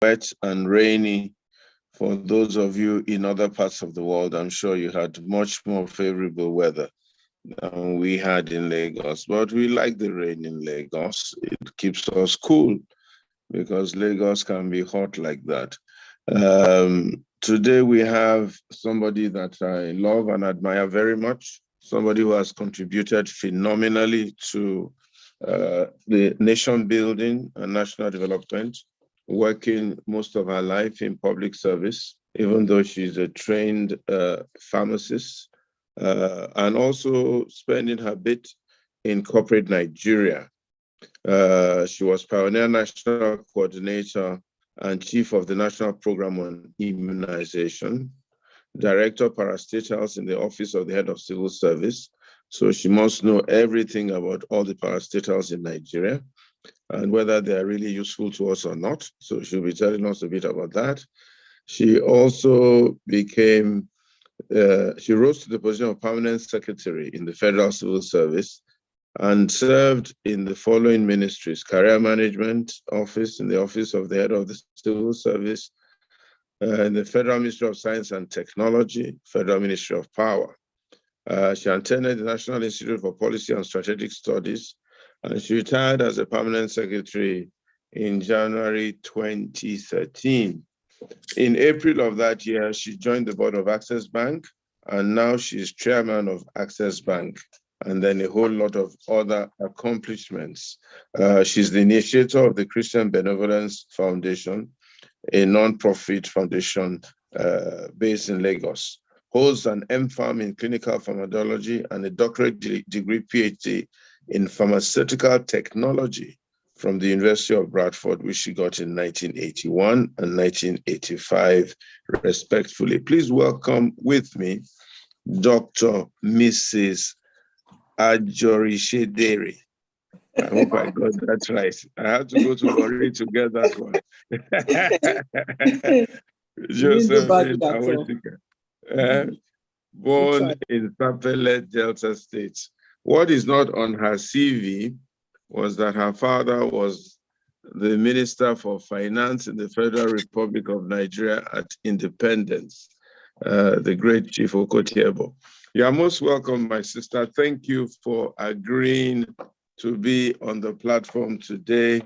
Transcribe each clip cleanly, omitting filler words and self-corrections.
wet and rainy. For those of you in other parts of the world, I'm sure you had much more favorable weather than we had in Lagos. But we like the rain in Lagos. It keeps us cool because Lagos can be hot like that. Today we have somebody that I love and admire very much, somebody who has contributed phenomenally to the nation building and national development, working most of her life in public service, even though she's a trained pharmacist, and also spending her bit in corporate Nigeria. She was Pioneer National Coordinator and Chief of the National Program on Immunization, Director Parastatals in the Office of the Head of Civil Service. So she must know everything about all the parastatals in Nigeria and whether they are really useful to us or not. So she'll be telling us a bit about that. She also became, she rose to the position of Permanent Secretary in the Federal Civil Service and served in the following ministries: Career Management Office, in the Office of the Head of the Civil Service, in the Federal Ministry of Science and Technology, Federal Ministry of Power. She attended the National Institute for Policy and Strategic Studies, and she retired as a permanent secretary in January 2013. In April of that year, she joined the board of Access Bank, and now she's chairman of Access Bank, and then a whole lot of other accomplishments. She's the initiator of the Christian Benevolence Foundation, a non-profit foundation based in Lagos. Holds an MPharm in clinical pharmacology and a doctorate degree PhD in pharmaceutical technology from the University of Bradford, which she got in 1981 and 1985, respectfully. Please welcome with me Dr. Mrs. Ajorishedere. I hope I got that right. I had to go to Warri to get that one. Josephine Awotika. Born in Sapele, Delta State. What is not on her CV was that her father was the Minister for Finance in the Federal Republic of Nigeria at Independence, the great Chief Okotiebo. You are most welcome, my sister. Thank you for agreeing to be on the platform today,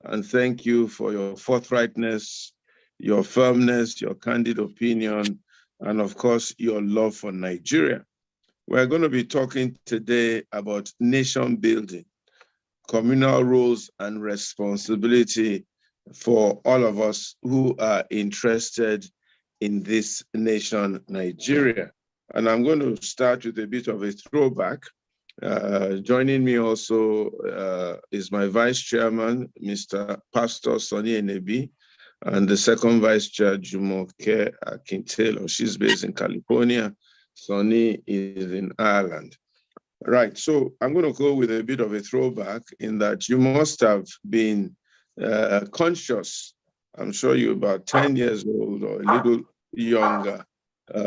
and thank you for your forthrightness, your firmness, your candid opinion, and of course, your love for Nigeria. We're going to be talking today about nation building, communal roles and responsibility for all of us who are interested in this nation, Nigeria. And I'm going to start with a bit of a throwback. Joining me also is my vice chairman, Mr. Pastor Sonny Enebi, and the second vice chair, Jumoke Akintelo. She's based in California. Sonny is in Ireland. Right, so I'm going to go with a bit of a throwback in that you must have been conscious. I'm sure you're about 10 years old or a little younger,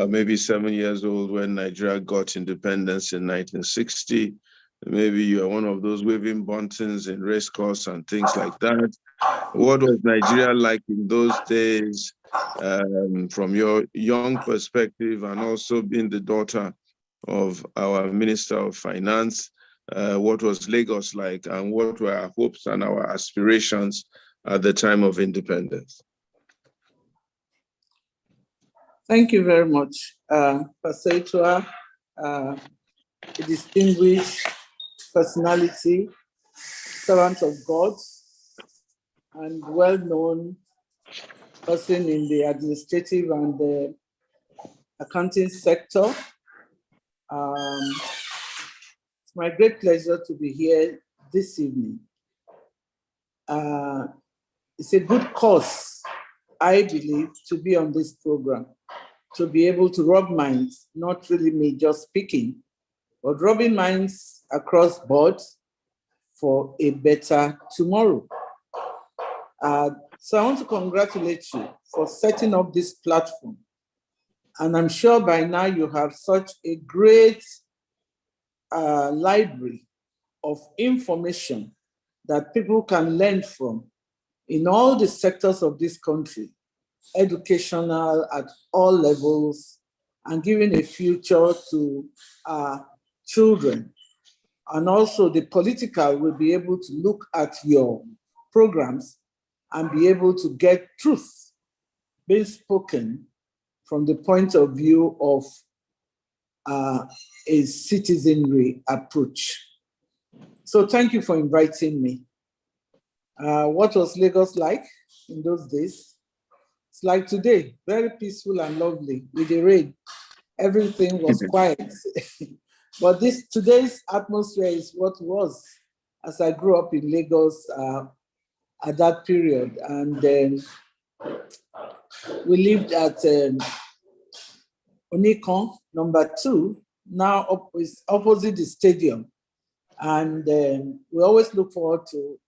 maybe 7 years old when Nigeria got independence in 1960. Maybe you're one of those waving buntons in race course and things like that. What was Nigeria like in those days from your young perspective, and also being the daughter of our Minister of Finance? What was Lagos like, and what were our hopes and our aspirations at the time of independence? Thank you very much, Pastor Itua, a distinguished personality, servant of God, and well-known person in the administrative and the accounting sector. It's my great pleasure to be here this evening. It's a good cause, I believe, to be on this program, to be able to rub minds, not really me just speaking, but rubbing minds across boards for a better tomorrow. So I want to congratulate you for setting up this platform. And I'm sure by now you have such a great library of information that people can learn from in all the sectors of this country, educational at all levels, and giving a future to our children. And also the political will be able to look at your programs and be able to get truth being spoken from the point of view of a citizenry approach. So thank you for inviting me. What was Lagos like in those days? It's like today, very peaceful and lovely with the rain. Everything was quiet. But today's atmosphere is what was as I grew up in Lagos at that period. And we lived at Onikon, number 2, now is opposite the stadium. And we always look forward to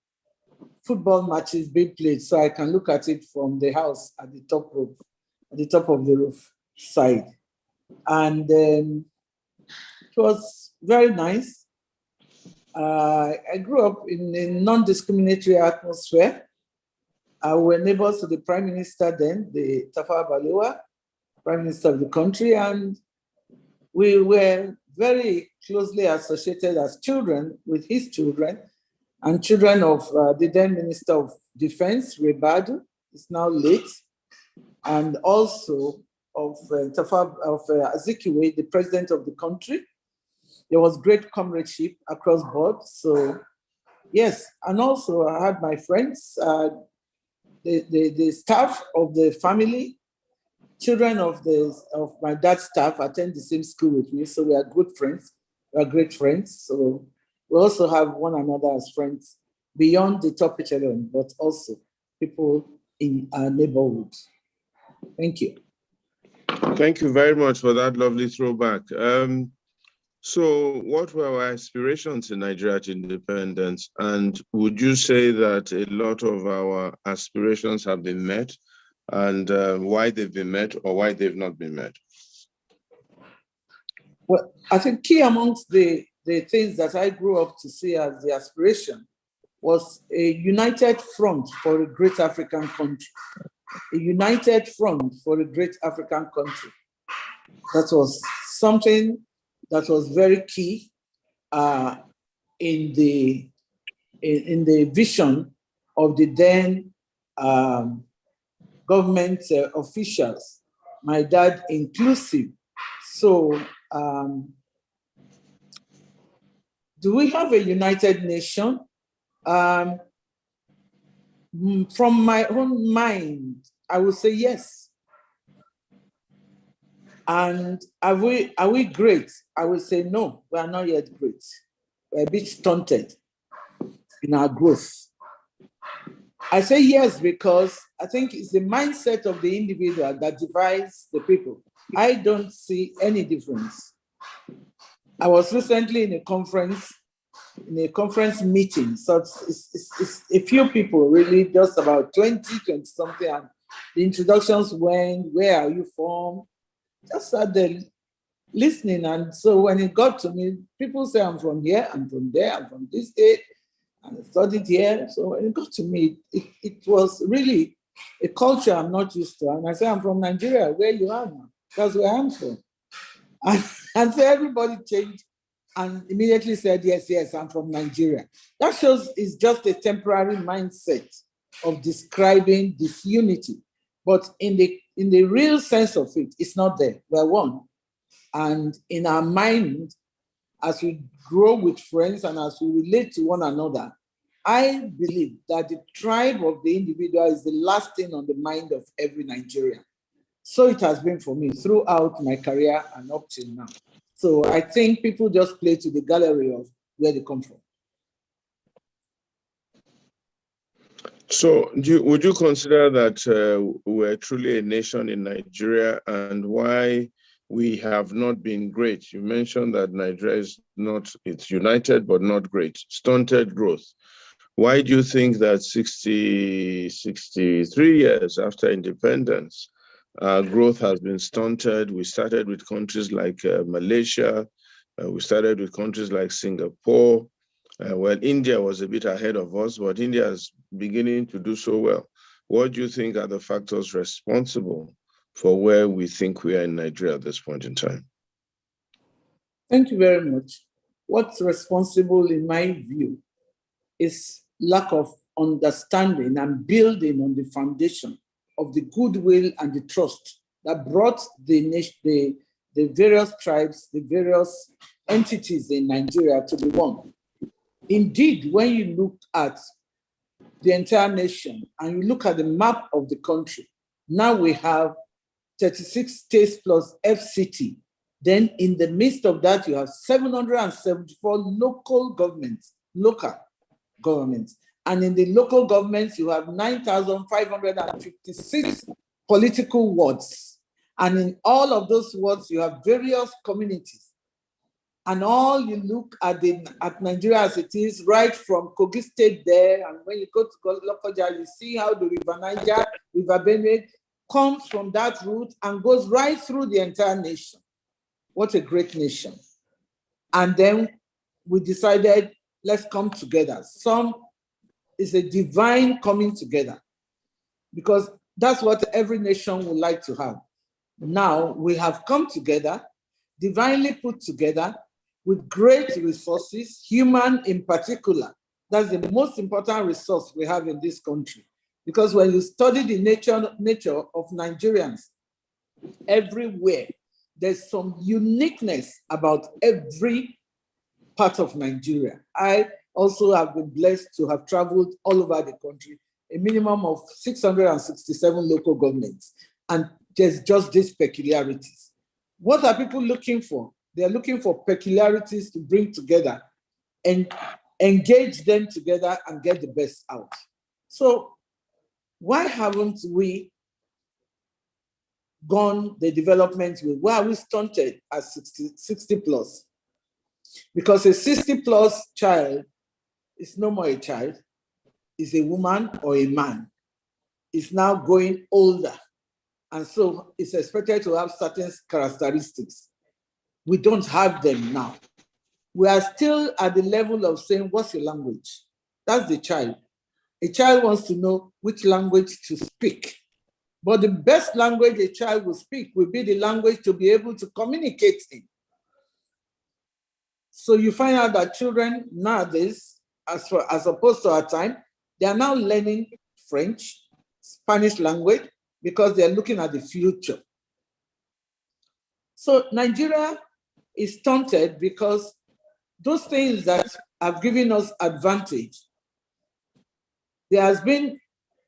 football matches being played, so I can look at it from the house at the top roof, at the top of the roof side. And it was very nice. I grew up in a non-discriminatory atmosphere. We were neighbors to the Prime Minister then, the Tafawa Balewa, Prime Minister of the country, and we were very closely associated as children with his children and children of the then Minister of Defense, Rebadu, is now late, and also of Azikiwe, the president of the country. There was great comradeship across board. So yes, and also I had my friends, the staff of the family, children of my dad's staff attend the same school with me. So we are good friends. We are great friends. So we also have one another as friends beyond the top echelon, but also people in our neighborhood. Thank you. Thank you very much for that lovely throwback. So what were our aspirations in Nigeria at independence? And would you say that a lot of our aspirations have been met, and why they've been met or why they've not been met? Well, I think key amongst the things that I grew up to see as the aspiration was a united front for a great African country. A united front for a great African country. That was something that was very key in the vision of the then government officials, my dad inclusive. So do we have a united nation? From my own mind, I would say yes. And are we great? I would say no, we are not yet great. We're a bit stunted in our growth. I say yes because I think it's the mindset of the individual that divides the people. I don't see any difference. I was recently in a conference meeting. So it's a few people, really, just about 20 something. And the introductions went, where are you from? Just sat there listening. And so when it got to me, people say, I'm from here, I'm from there, I'm from this state, and I studied here. So when it got to me, it was really a culture I'm not used to. And I say, I'm from Nigeria, where you are now. That's where I'm from. And so everybody changed and immediately said, yes, I'm from Nigeria. That shows it's just a temporary mindset of describing disunity. But in the real sense of it, it's not there. We're one. And in our mind, as we grow with friends and as we relate to one another, I believe that the tribe of the individual is the last thing on the mind of every Nigerian. So it has been for me throughout my career and up till now. So I think people just play to the gallery of where they come from. So would you consider that we're truly a nation in Nigeria, and why we have not been great? You mentioned that Nigeria is not, it's united, but not great, stunted growth. Why do you think that 63 years after independence, growth has been stunted? We started with countries like Malaysia, we started with countries like Singapore, Well, India was a bit ahead of us, but India is beginning to do so well. What do you think are the factors responsible for where we think we are in Nigeria at this point in time? Thank you very much. What's responsible, in my view, is lack of understanding and building on the foundation of the goodwill and the trust that brought the various tribes, the various entities in Nigeria to be one. Indeed, when you look at the entire nation and you look at the map of the country, now we have 36 states plus FCT. Then in the midst of that, you have 774 local governments. And in the local governments, you have 9,556 political wards. And in all of those wards, you have various communities. And all you look at Nigeria as it is, right from Kogi State there, and when you go to Lokoja, you see how the River Niger, River Benue comes from that route and goes right through the entire nation. What a great nation. And then we decided, let's come together. It's a divine coming together, because that's what every nation would like to have. Now we have come together, divinely put together, with great resources, human in particular. That's the most important resource we have in this country. Because when you study the nature of Nigerians, everywhere, there's some uniqueness about every part of Nigeria. I also have been blessed to have traveled all over the country, a minimum of 667 local governments. And there's just these peculiarities. What are people looking for? They're looking for peculiarities to bring together and engage them together and get the best out. So why haven't we gone the development way? Why are we stunted at 60 plus? Because a 60 plus child is no more a child, is a woman or a man. It's now going older. And so it's expected to have certain characteristics. We don't have them now. We are still at the level of saying, what's your language? That's the child. A child wants to know which language to speak. But the best language a child will speak will be the language to be able to communicate in. So you find out that children nowadays, as opposed to our time, they are now learning French, Spanish language, because they're looking at the future. So Nigeria is stunted because those things that have given us advantage, there has been,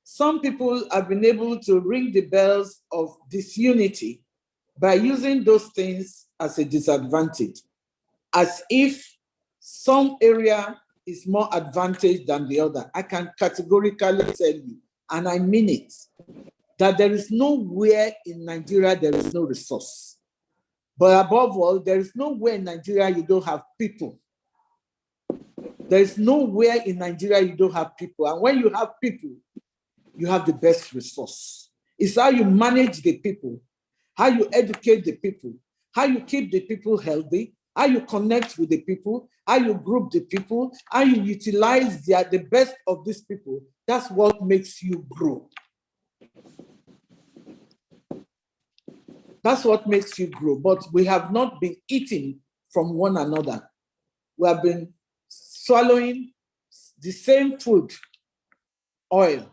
some people have been able to ring the bells of disunity by using those things as a disadvantage, as if some area is more advantaged than the other. I can categorically tell you, and I mean it, that there is nowhere in Nigeria there is no resource. But above all, there is nowhere in Nigeria you don't have people. There is nowhere in Nigeria you don't have people. And when you have people, you have the best resource. It's how you manage the people, how you educate the people, how you keep the people healthy, how you connect with the people, how you group the people, how you utilize the best of these people. That's what makes you grow. That's what makes you grow. But we have not been eating from one another. We have been swallowing the same food, oil.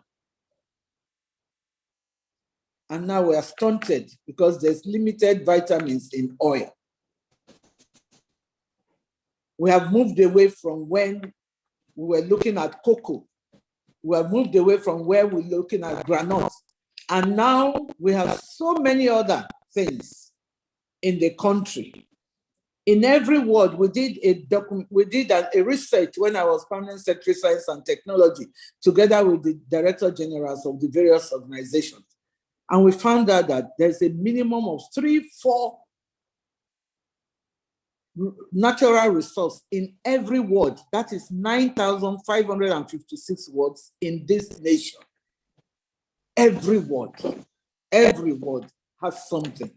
And now we are stunted because there's limited vitamins in oil. We have moved away from when we were looking at cocoa. We have moved away from where we're looking at granola. And now we have so many other things in the country. In every ward, we did a research when I was Permanent Secretary, Science and Technology, together with the Director Generals of the various organizations. And we found out that there's a minimum of 3-4 natural resource in every ward. That is 9,556 wards in this nation. Every ward has something.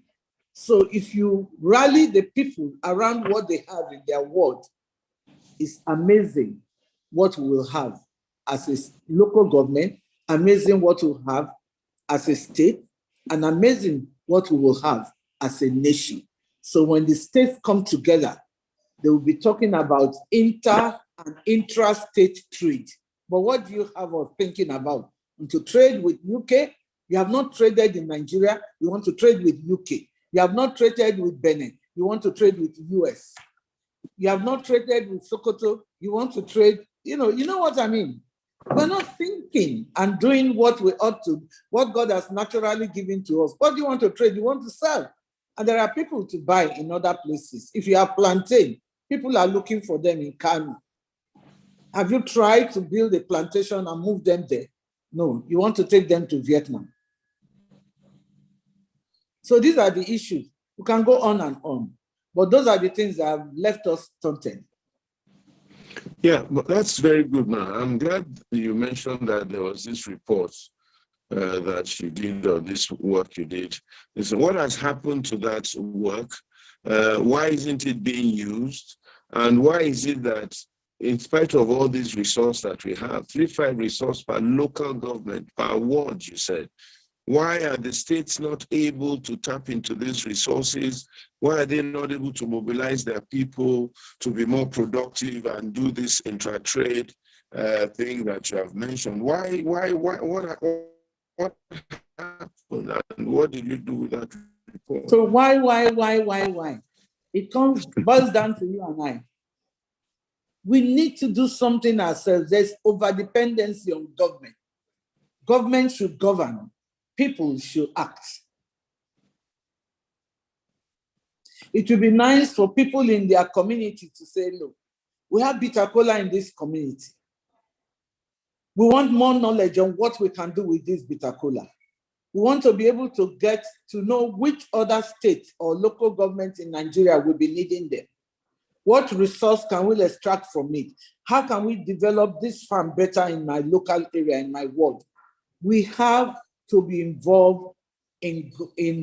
So if you rally the people around what they have in their ward, it's amazing what we will have as a local government, amazing what we'll have as a state, and amazing what we will have as a nation. So when the states come together, they will be talking about inter and intra-state trade. But what do you have of thinking about? To trade with UK, you have not traded in Nigeria, you want to trade with UK. You have not traded with Benin, you want to trade with US. You have not traded with Sokoto, you want to trade, you know what I mean? We're not thinking and doing what we ought to, what God has naturally given to us. What do you want to trade? You want to sell. And there are people to buy in other places. If you have plantain, people are looking for them in Kano. Have you tried to build a plantation and move them there? No, you want to take them to Vietnam. So these are the issues. We can go on and on, but those are the things that have left us stunted. Yeah, but that's very good, man. I'm glad you mentioned that there was this report that you did, or this work you did. So what has happened to that work? Why isn't it being used? And why is it that in spite of all these resources that we have, 3-5 resource per local government per ward, you said, why are the states not able to tap into these resources? Why are they not able to mobilize their people to be more productive and do this intra-trade thing that you have mentioned? What happened and what did you do with that report? So why? It boils down to you and I. We need to do something ourselves. There's over-dependency on government. Government should govern. People should act. It would be nice for people in their community to say, look, we have bitter cola in this community. We want more knowledge on what we can do with this bitter cola. We want to be able to get to know which other state or local government in Nigeria will be needing them. What resource can we extract from it? How can we develop this farm better in my local area, in my ward? We have to be involved in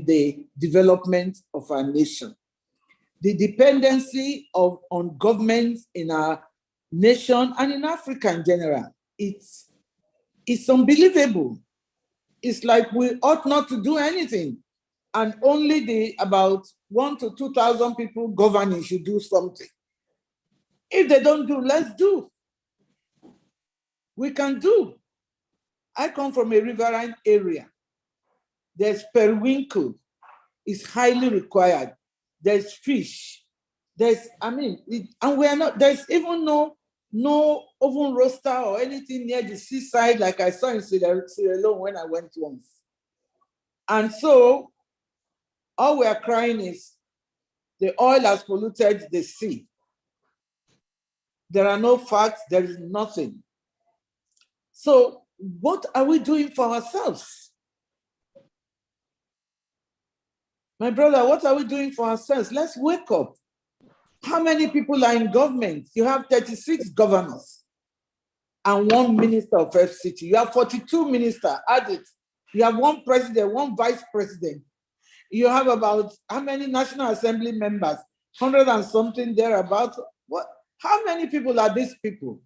the development of our nation. The dependency on governments in our nation and in Africa in general, it's unbelievable. It's like we ought not to do anything, and only the about 1,000 to 2,000 people governing should do something. If they don't do, let's do. We can do. I come from a riverine area. There's periwinkle, it's highly required. There's fish. And we are not, there's even no oven roaster or anything near the seaside like I saw in Sierra Leone when I went once. And so all we are crying is the oil has polluted the sea. There are no facts, there is nothing. So what are we doing for ourselves? My brother, what are we doing for ourselves? Let's wake up. How many people are in government? You have 36 governors and 1 minister of FCT. You have 42 ministers, add it. You have 1 president, 1 vice president. You have about how many National Assembly members? 100 and something thereabouts. What? How many people are these people?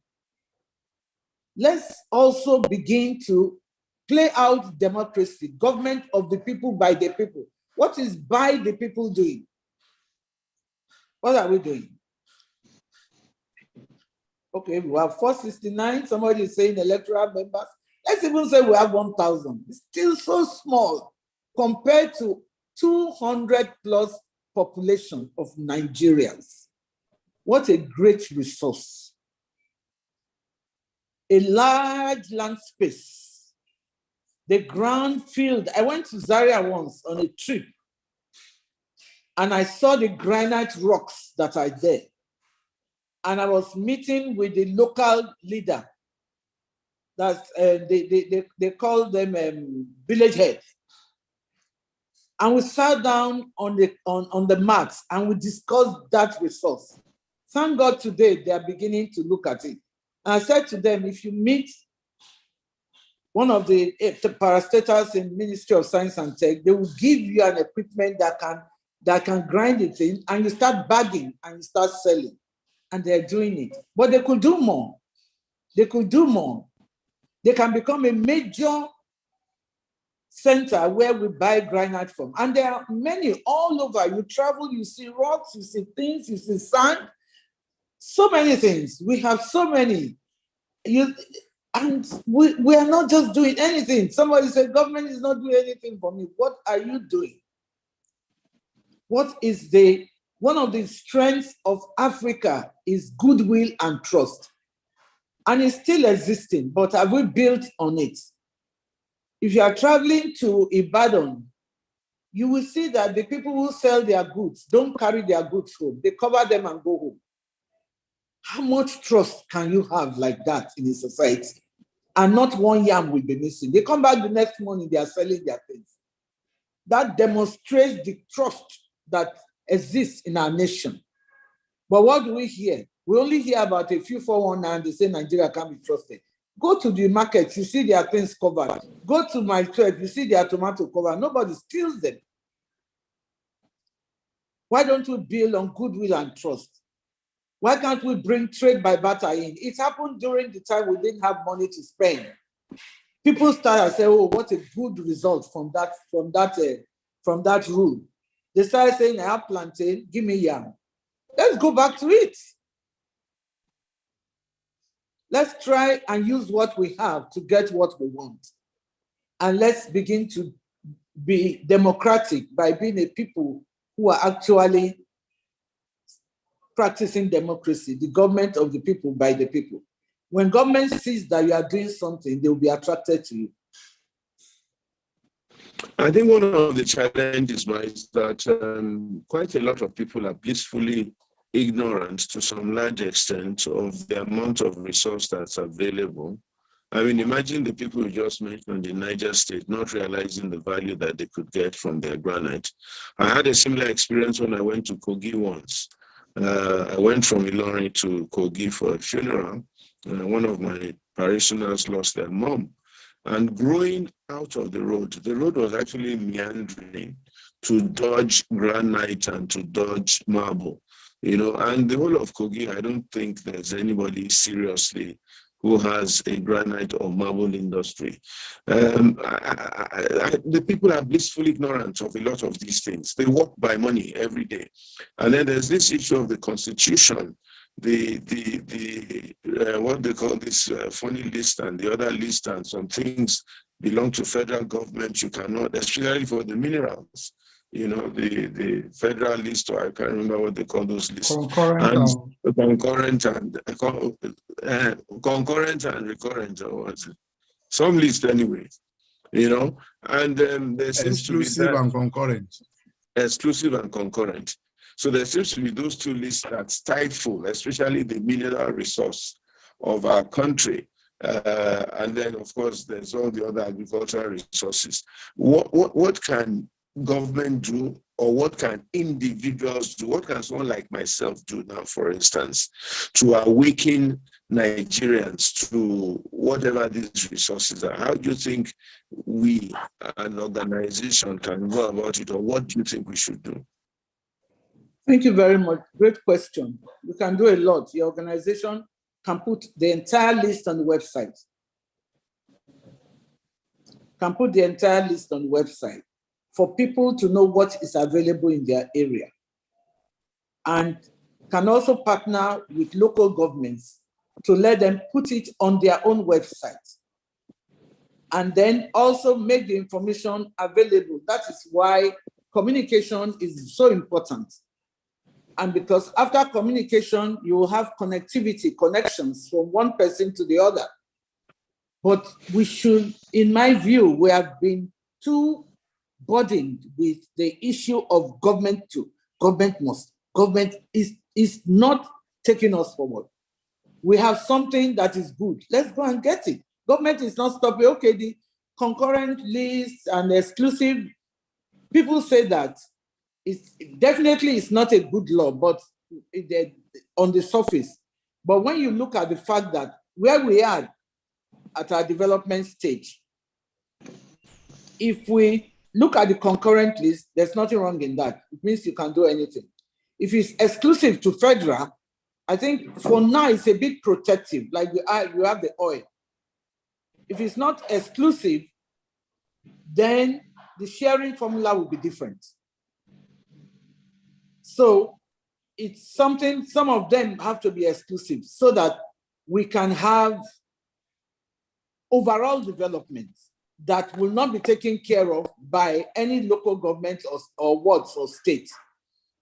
Let's also begin to play out democracy, government of the people, by the people. What is by the people doing? What are we doing? Okay, we have 469. Somebody is saying electoral members. Let's even say we have 1,000. It's still so small compared to 200 plus population of Nigerians. What a great resource. A large land space. The ground field. I went to Zaria once on a trip, and I saw the granite rocks that are there. And I was meeting with the local leader. That's they call them village head. And we sat down on the mats and we discussed that resource. Thank God today they are beginning to look at it. And I said to them, if you meet one of the parastatals in Ministry of Science and Tech, they will give you an equipment that can grind it in, and you start bagging and you start selling. And they're doing it. But they could do more. They could do more. They can become a major center where we buy granite from. And there are many all over. You travel, you see rocks, you see things, you see sand, so many things. We have so many. And we are not just doing anything. Somebody said, government is not doing anything for me. What are you doing? What is one of the strengths of Africa is goodwill and trust. And it's still existing, but have we built on it? If you are traveling to Ibadan, you will see that the people who sell their goods don't carry their goods home. They cover them and go home. How much trust can you have like that in a society? And not one yam will be missing. They come back the next morning, they are selling their things. That demonstrates the trust that exists in our nation. But what do we hear? We only hear about a few 419, they say Nigeria can't be trusted. Go to the market, you see their things covered. Go to my 12, you see their tomato covered. Nobody steals them. Why don't we build on goodwill and trust? Why can't we bring trade by barter in? It happened during the time we didn't have money to spend. People started saying, oh, what a good result from that rule. They started saying, I have plantain, give me yam. Let's go back to it. Let's try and use what we have to get what we want. And let's begin to be democratic by being a people who are actually practicing democracy, the government of the people by the people. When government sees that you are doing something, they will be attracted to you. I think one of the challenges is that quite a lot of people are blissfully ignorant to some large extent of the amount of resource that's available. I mean, imagine the people you just mentioned in Niger State not realizing the value that they could get from their granite. I had a similar experience when I went to Kogi once. I went from Ilorin to Kogi for a funeral. One of my parishioners lost their mom. And growing out of the road was actually meandering to dodge granite and to dodge marble. And the whole of Kogi, I don't think there's anybody seriously who has a granite or marble industry. The people are blissfully ignorant of a lot of these things. They walk by money every day. And then there's this issue of the constitution, what they call this funny list and the other list, and some things belong to federal government. You cannot, especially for the minerals. The federal list, or I can't remember what they call those lists. Concurrent and recurrent, or what? Some list anyway. And there seems to be exclusive and concurrent. Exclusive and concurrent. So there seems to be those two lists that stifle, especially the mineral resource of our country. And then, of course, there's all the other agricultural resources. What can government do, or what can individuals do? What can someone like myself do now, for instance, to awaken Nigerians to whatever these resources are? How do you think we, an organization, can go about it, or what do you think we should do? Thank you very much. Great question. You can do a lot. Your organization can put the entire list on the website. For people to know what is available in their area. And can also partner with local governments to let them put it on their own website. And then also make the information available. That is why communication is so important. And because after communication, you will have connections from one person to the other. But we should, in my view, we have been too burdened with the issue of government is not taking us forward. We have something that is good. Let's go and get it. Government is not stopping. Okay, the concurrent list and exclusive, people say that it's not a good law, but on the surface. But when you look at the fact that where we are at our development stage, if we look at the concurrent list, there's nothing wrong in that. It means you can do anything. If it's exclusive to federal, I think for now it's a bit protective, like you have the oil. If it's not exclusive, then the sharing formula will be different. So it's something, some of them have to be exclusive so that we can have overall development that will not be taken care of by any local government or wards or states.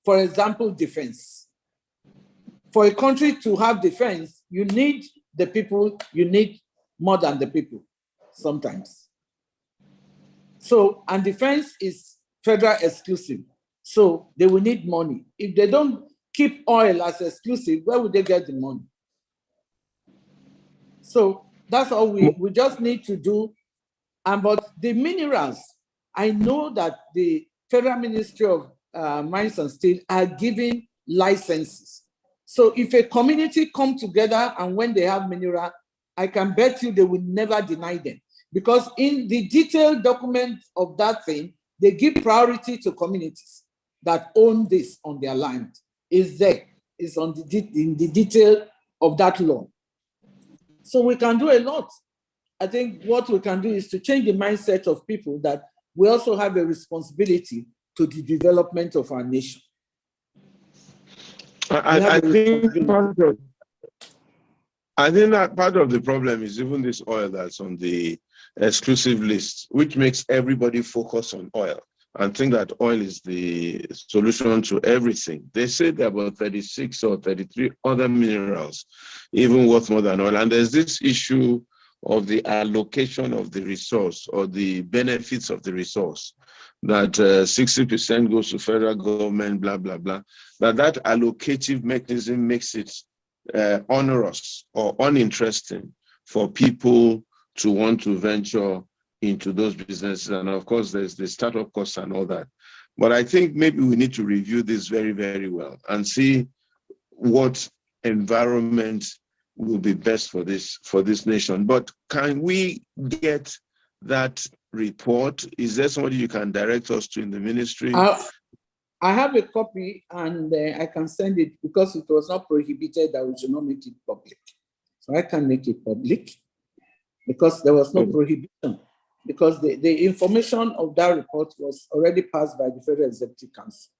For example, defense. For a country to have defense, you need the people, you need more than the people sometimes. So, and defense is federal exclusive. So they will need money. If they don't keep oil as exclusive, where would they get the money? So that's all we just need to do. But the minerals, I know that the Federal Ministry of Mines and Steel are giving licenses. So if a community come together and when they have mineral, I can bet you they will never deny them. Because in the detailed document of that thing, they give priority to communities that own this on their land. Is there, is on in the detail of that law. So we can do a lot. I think what we can do is to change the mindset of people that we also have a responsibility to the development of our nation. I think that part of the problem is even this oil that's on the exclusive list, which makes everybody focus on oil and think that oil is the solution to everything. They say there are about 36 or 33 other minerals, even worth more than oil. And there's this issue of the allocation of the resource or the benefits of the resource, that 60% goes to federal government, blah, blah, blah. That allocative mechanism makes it onerous or uninteresting for people to want to venture into those businesses. And of course, there's the startup costs and all that. But I think maybe we need to review this very, very well and see what environment will be best for this nation. But can we get that report? Is there somebody you can direct us to in the ministry? I have a copy and I can send it because it was not prohibited that we should not make it public. So I can make it public because there was no prohibition, because the information of that report was already passed by the Federal Executive Council.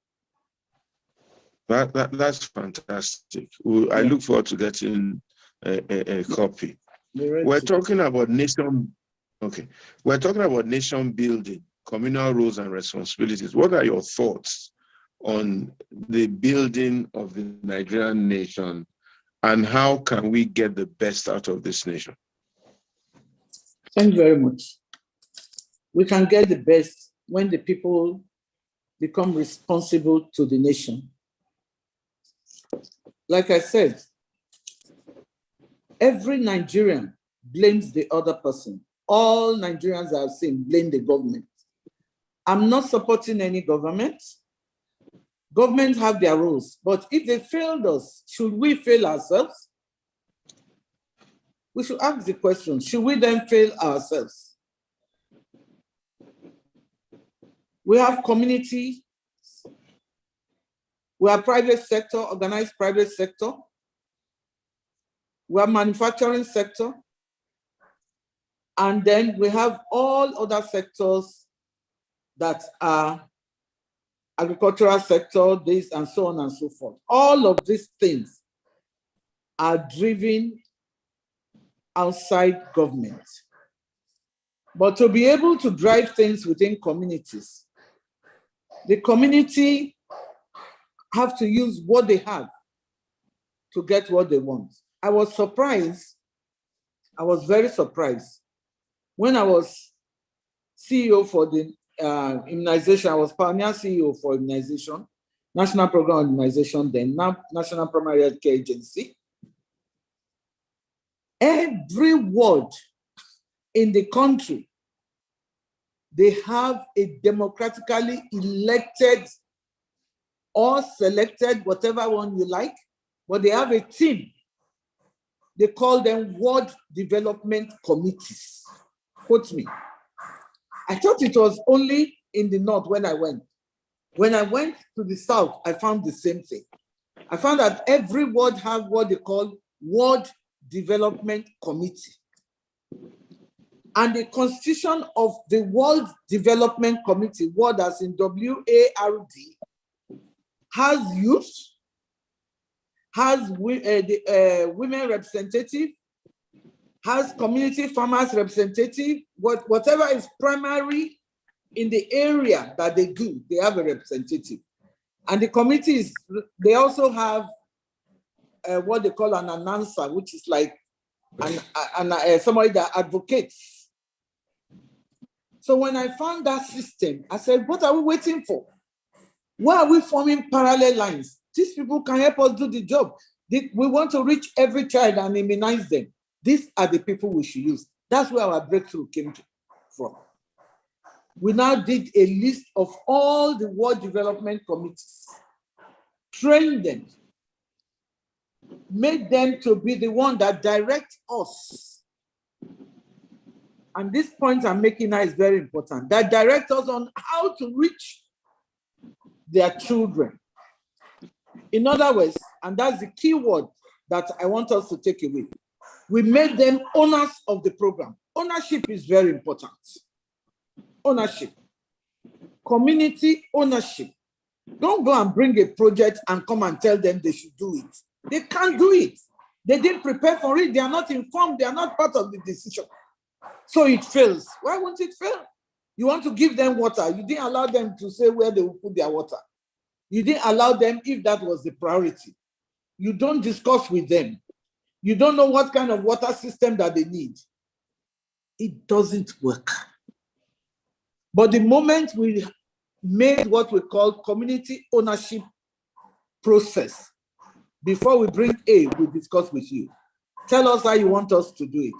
That's fantastic. I look forward to getting a copy. We're talking about nation. Okay, we're talking about nation building, communal roles and responsibilities. What are your thoughts on the building of the Nigerian nation, and how can we get the best out of this nation? Thank you very much. We can get the best when the people become responsible to the nation. Like I said, every Nigerian blames the other person. All Nigerians I've seen blame the government. I'm not supporting any government. Governments have their roles, but if they failed us, should we fail ourselves? We should ask the question, should we then fail ourselves? We have community, we have private sector, organized private sector, we have manufacturing sector, and then we have all other sectors that are agricultural sector, this and so on and so forth. All of these things are driven outside government. But to be able to drive things within communities, the community have to use what they have to get what they want. I was surprised, I was very surprised when I was CEO for the immunization. I was pioneer CEO for immunization, National Program of Immunization, then now National Primary Health Care Agency. Every ward in the country, they have a democratically elected or selected, whatever one you like, but they have a team. They call them ward development committees. Quote me. I thought it was only in the north when I went. When I went to the south, I found the same thing. I found that every ward have what they call Ward Development Committee. And the constitution of the World Development Committee, ward as in W-A-R-D, has youth, has women representative, has community farmers representative, whatever is primary in the area that they do, they have a representative. And the committees, they also have what they call an announcer, which is like somebody that advocates. So when I found that system, I said, what are we waiting for? Why are we forming parallel lines? These people can help us do the job. We want to reach every child and immunize them. These are the people we should use. That's where our breakthrough came from. We now did a list of all the World Development Committees, trained them, made them to be the one that direct us. And this point I'm making now is very important, that direct us on how to reach their children. In other words, and that's the key word that I want us to take away, we made them owners of the program. Ownership is very important. Ownership. Community ownership. Don't go and bring a project and come and tell them they should do it. They can't do it. They didn't prepare for it. They are not informed. They are not part of the decision. So it fails. Why won't it fail? You want to give them water. You didn't allow them to say where they will put their water. You didn't allow them if that was the priority. You don't discuss with them. You don't know what kind of water system that they need. It doesn't work. But the moment we made what we call community ownership process, before we bring A, we discuss with you. Tell us how you want us to do it.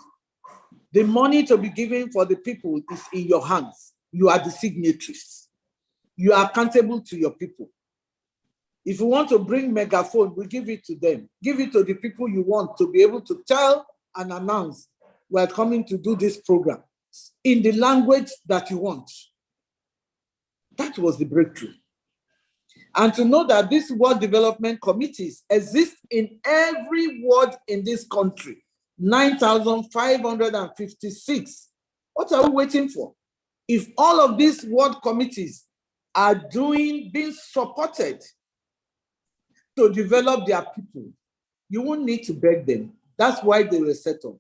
The money to be given for the people is in your hands. You are the signatories. You are accountable to your people. If you want to bring megaphone, we give it to them. Give it to the people you want to be able to tell and announce, we're coming to do this program in the language that you want. That was the breakthrough. And to know that these World Development Committees exist in every ward in this country, 9,556. What are we waiting for? If all of these ward committees are being supported to develop their people, you won't need to beg them. That's why they were set up,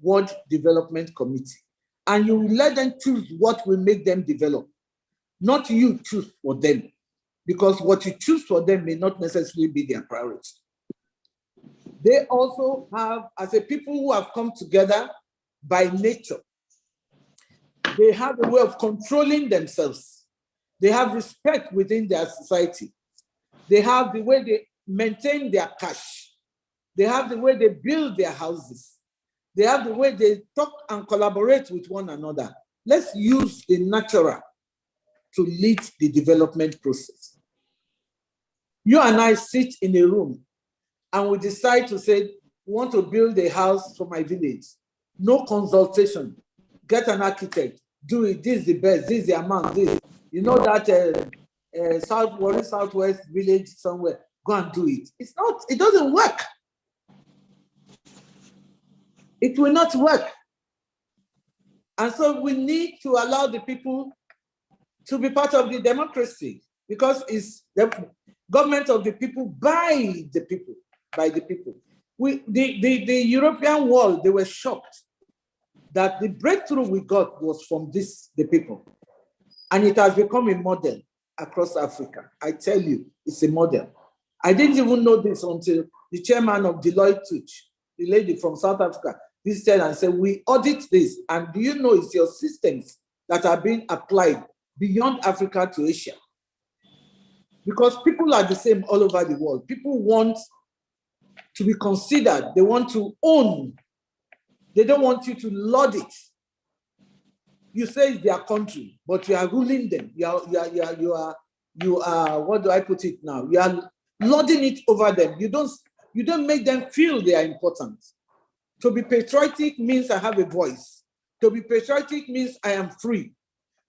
World Development Committee. And you let them choose what will make them develop, not you choose for them, because what you choose for them may not necessarily be their priority. They also have, as a people who have come together by nature, they have a way of controlling themselves. They have respect within their society. They have the way they maintain their cash. They have the way they build their houses. They have the way they talk and collaborate with one another. Let's use the natural to lead the development process. You and I sit in a room and we decide to say, we want to build a house for my village. No consultation. Get an architect. Do it. This is the best. This is the amount. This. You know that Southwest village somewhere. Go and do it. It's not. It doesn't work. It will not work. And so we need to allow the people to be part of the democracy, because it's the government of the people by the people. By the people. The European world, they were shocked that the breakthrough we got was from the people. And it has become a model across Africa. I tell you, it's a model. I didn't even know this until the chairman of Deloitte Touch, the lady from South Africa, visited and said, we audit this. And do you know it's your systems that are being applied beyond Africa to Asia? Because people are the same all over the world. People want to be considered. They want to own. They don't want you to lord it. You say it's their country, but you are ruling them. You are, what do I put it now? You are lording it over them. You don't make them feel they are important. To be patriotic means I have a voice. To be patriotic means I am free.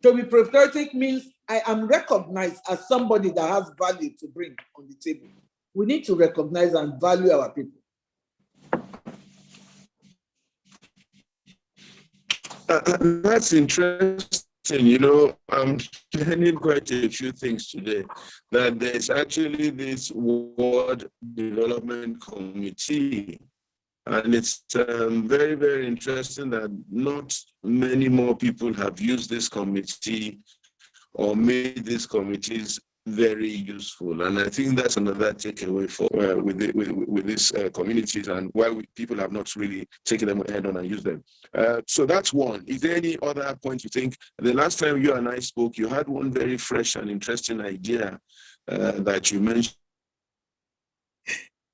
To be patriotic means I am recognized as somebody that has value to bring on the table. We need to recognize and value our people. That's interesting. You know, I'm learning quite a few things today. That there's actually this World Development Committee. And it's very, very interesting that not many more people have used this committee or made these committees very useful. And I think that's another takeaway for with these communities and why people have not really taken them head on and used them. So that's one. Is there any other point you think? The last time you and I spoke, you had one very fresh and interesting idea that you mentioned.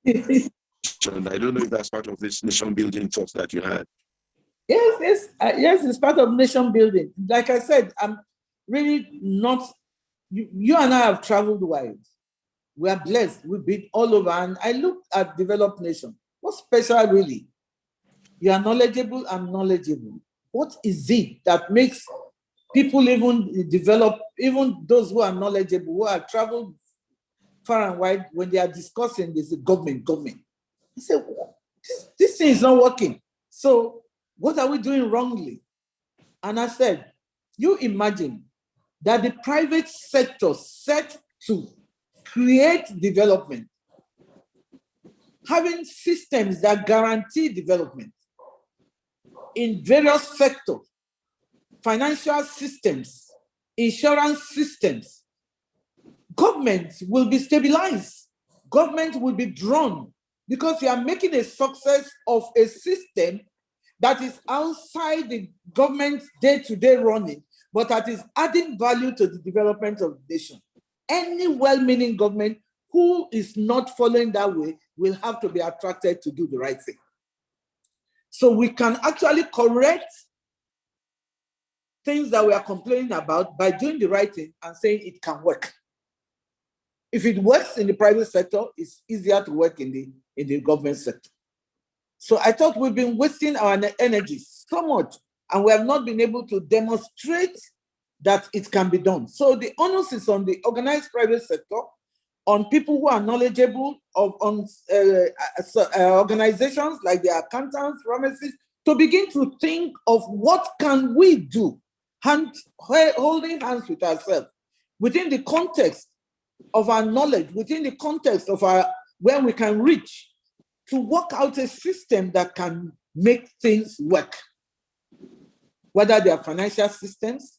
I don't know if that's part of this nation building thoughts that you had. Yes, it's part of nation building. Like I said, I'm really not, you and I have traveled wide. We are blessed. We've been all over. And I looked at developed nation. What's special really? You are knowledgeable, I'm knowledgeable. What is it that makes people even develop, even those who are knowledgeable, who have traveled far and wide, when they are discussing this government. I said, this thing is not working. So what are we doing wrongly? And I said, you imagine that the private sector set to create development, having systems that guarantee development in various sectors, financial systems, insurance systems, government will be stabilized. Government will be drawn because you are making a success of a system that is outside the government's day-to-day running, but that is adding value to the development of the nation. Any well-meaning government who is not following that way will have to be attracted to do the right thing. So we can actually correct things that we are complaining about by doing the right thing and saying it can work. If it works in the private sector, it's easier to work in the government sector. So I thought we've been wasting our energy so much, and we have not been able to demonstrate that it can be done. So the onus is on the organized private sector, on people who are knowledgeable, on organizations like the accountants, pharmacists, to begin to think of what can we do, holding hands with ourselves within the context of our knowledge, within the context of where we can reach, to work out a system that can make things work. Whether they are financial systems,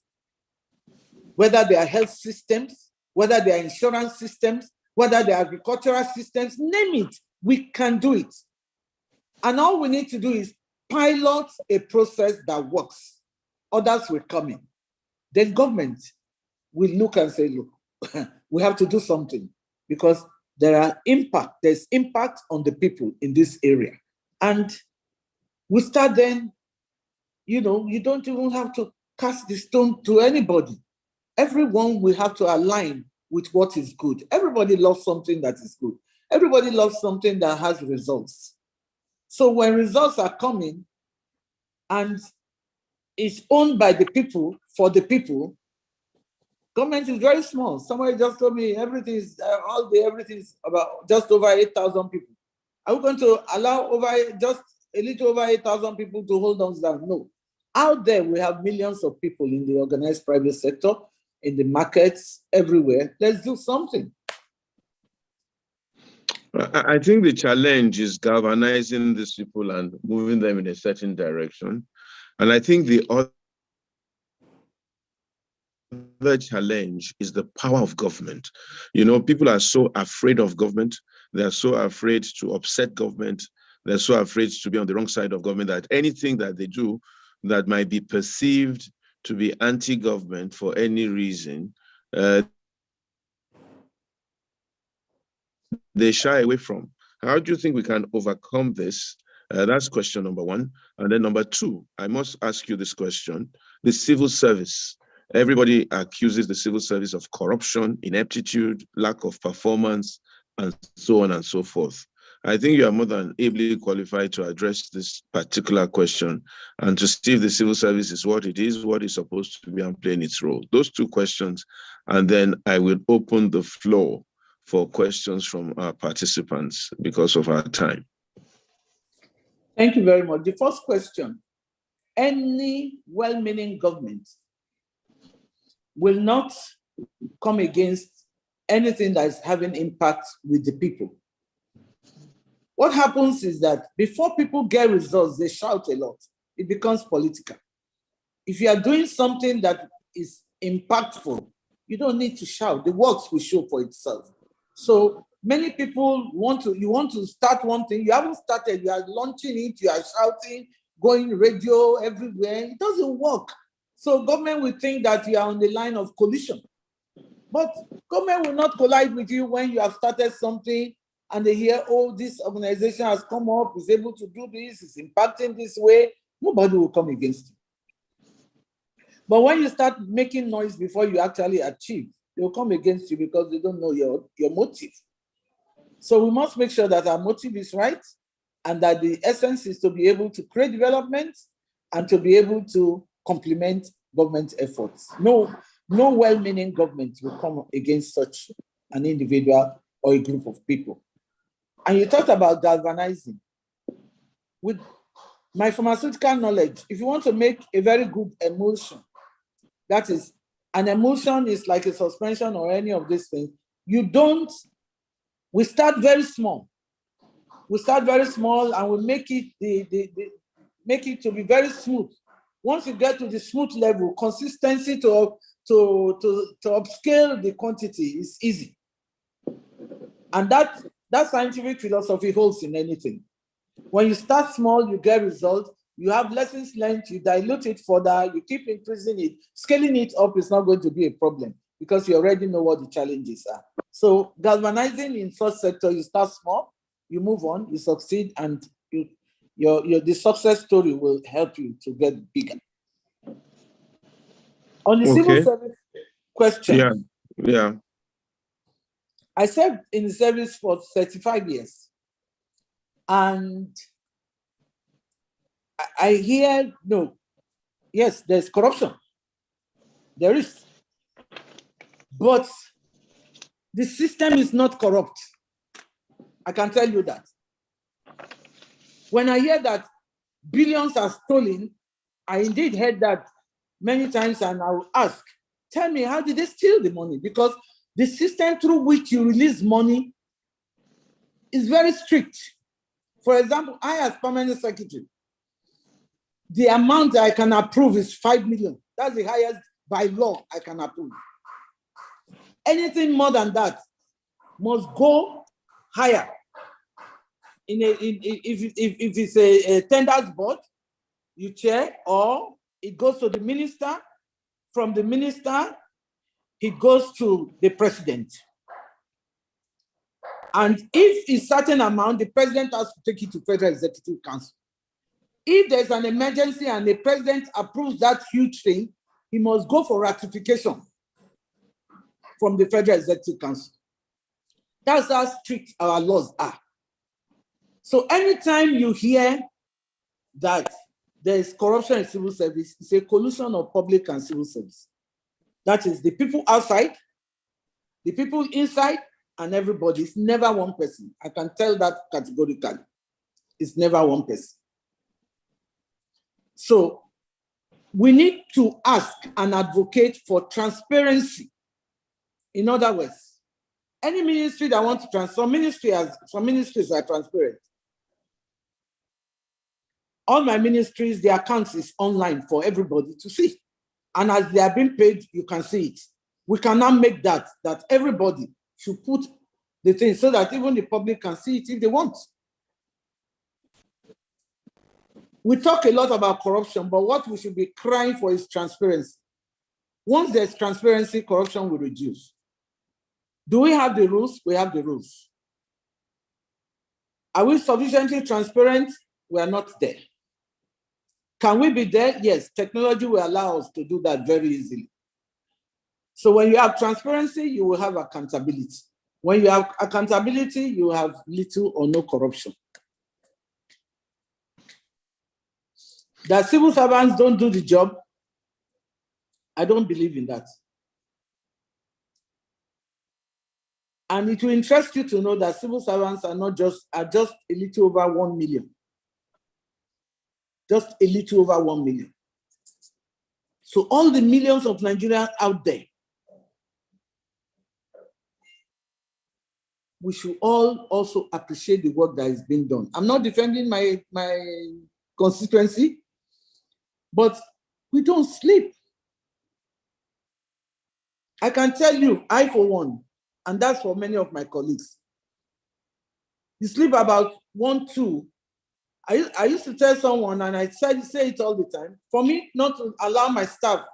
whether they are health systems, whether they are insurance systems, whether they are agricultural systems, name it, we can do it. And all we need to do is pilot a process that works. Others will come in. Then government will look and say, look, we have to do something because there's impact on the people in this area. And we start then, you don't even have to cast the stone to anybody. Everyone will have to align with what is good. Everybody loves something that is good. Everybody loves something that has results. So when results are coming and it's owned by the people, for the people, government is very small. Somebody just told me everything is about just over 8,000 people. Are we going to allow just a little over 8,000 people to hold us down? No. Out there, we have millions of people in the organized private sector, in the markets, everywhere. Let's do something. I think the challenge is galvanizing these people and moving them in a certain direction. And I think the other challenge is the power of government. People are so afraid of government. They're so afraid to upset government. They're so afraid to be on the wrong side of government that anything that they do that might be perceived to be anti-government for any reason, they shy away from. How do you think we can overcome this? That's question number one. And then number two, I must ask you this question. The civil service. Everybody accuses the civil service of corruption, ineptitude, lack of performance, and so on and so forth. I think you are more than ably qualified to address this particular question and to see if the civil service is what it is, what it's supposed to be, and playing its role. Those two questions, and then I will open the floor for questions from our participants because of our time. Thank you very much. The first question, any well-meaning government will not come against anything that is having impact with the people. What happens is that before people get results, they shout a lot. It becomes political. If you are doing something that is impactful, you don't need to shout. The works will show for itself. So many people want to start one thing. You haven't started, you are launching it, you are shouting, going radio everywhere. It doesn't work. So government will think that you are on the line of collision. But government will not collide with you when you have started something and they hear, oh, this organization has come up, is able to do this, is impacting this way. Nobody will come against you. But when you start making noise before you actually achieve, they will come against you because they don't know your motive. So we must make sure that our motive is right and that the essence is to be able to create development and to be able to complement government efforts. No well-meaning government will come against such an individual or a group of people. And you talked about galvanizing. With my pharmaceutical knowledge, if you want to make a very good emulsion, that is, an emulsion is like a suspension or any of these things, we start very small. We start very small and we make it make it to be very smooth. Once you get to the smooth level, consistency to upscale the quantity is easy. And that scientific philosophy holds in anything. When you start small, you get results. You have lessons learned, you dilute it further, you keep increasing it. Scaling it up is not going to be a problem because you already know what the challenges are. So galvanizing in such sector, you start small, you move on, you succeed, and the success story will help you to get bigger. On the civil service question, yeah. I served in the service for 35 years. And I hear, yes, there's corruption. There is. But the system is not corrupt. I can tell you that. When I hear that billions are stolen, I indeed heard that many times, and I will ask, tell me, how did they steal the money? Because the system through which you release money is very strict. For example, I as permanent secretary, the amount that I can approve is 5 million. That's the highest by law I can approve. Anything more than that must go higher. If it's a tenders board, you chair, or it goes to the minister. From the minister, it goes to the president. And if it's a certain amount, the president has to take it to Federal Executive Council. If there's an emergency and the president approves that huge thing, he must go for ratification from the Federal Executive Council. That's how strict our laws are. So anytime you hear that there is corruption in civil service, it's a collusion of public and civil service. That is the people outside, the people inside, and everybody. It's never one person. I can tell that categorically. It's never one person. So we need to ask and advocate for transparency. In other words, any ministry that wants to transform, some ministries are transparent. All my ministries, the accounts is online for everybody to see. And as they are being paid, you can see it. We can now make that everybody should put the thing so that even the public can see it if they want. We talk a lot about corruption, but what we should be crying for is transparency. Once there's transparency, corruption will reduce. Do we have the rules? We have the rules. Are we sufficiently transparent? We are not there. Can we be there? Yes, technology will allow us to do that very easily. So when you have transparency, you will have accountability. When you have accountability, you have little or no corruption. That civil servants don't do the job, I don't believe in that. And it will interest you to know that civil servants are just a little over 1 million. Just a little over 1 million. So all the millions of Nigerians out there, we should all also appreciate the work that is being done. I'm not defending my constituency, but we don't sleep. I can tell you, I for one, and that's for many of my colleagues, you sleep about 1, 2. I used to tell someone, and I say it all the time, for me not to allow my staff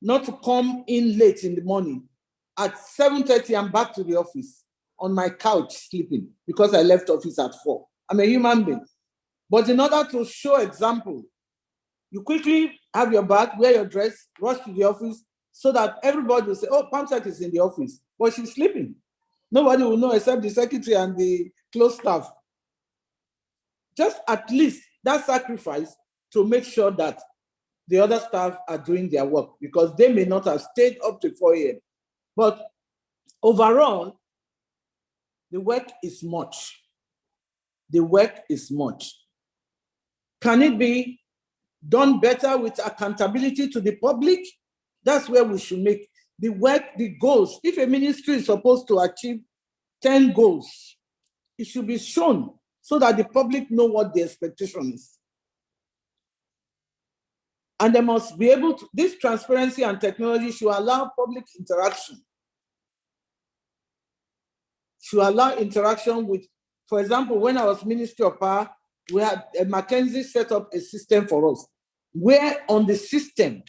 not to come in late in the morning. At 7:30, I'm back to the office on my couch sleeping because I left office at 4. I'm a human being. But in order to show example, you quickly have your bag, wear your dress, rush to the office so that everybody will say, oh, Pamsek is in the office, but she's sleeping. Nobody will know except the secretary and the close staff. Just at least that sacrifice to make sure that the other staff are doing their work because they may not have stayed up to 4 a.m. But overall, the work is much. The work is much. Can it be done better with accountability to the public? That's where we should make the work, the goals. If a ministry is supposed to achieve 10 goals, it should be shown so that the public know what the expectation is. And they must be able to, this transparency and technology should allow public interaction. Should allow interaction with, for example, when I was Ministry of Power, we had McKinsey set up a system for us, where on the system,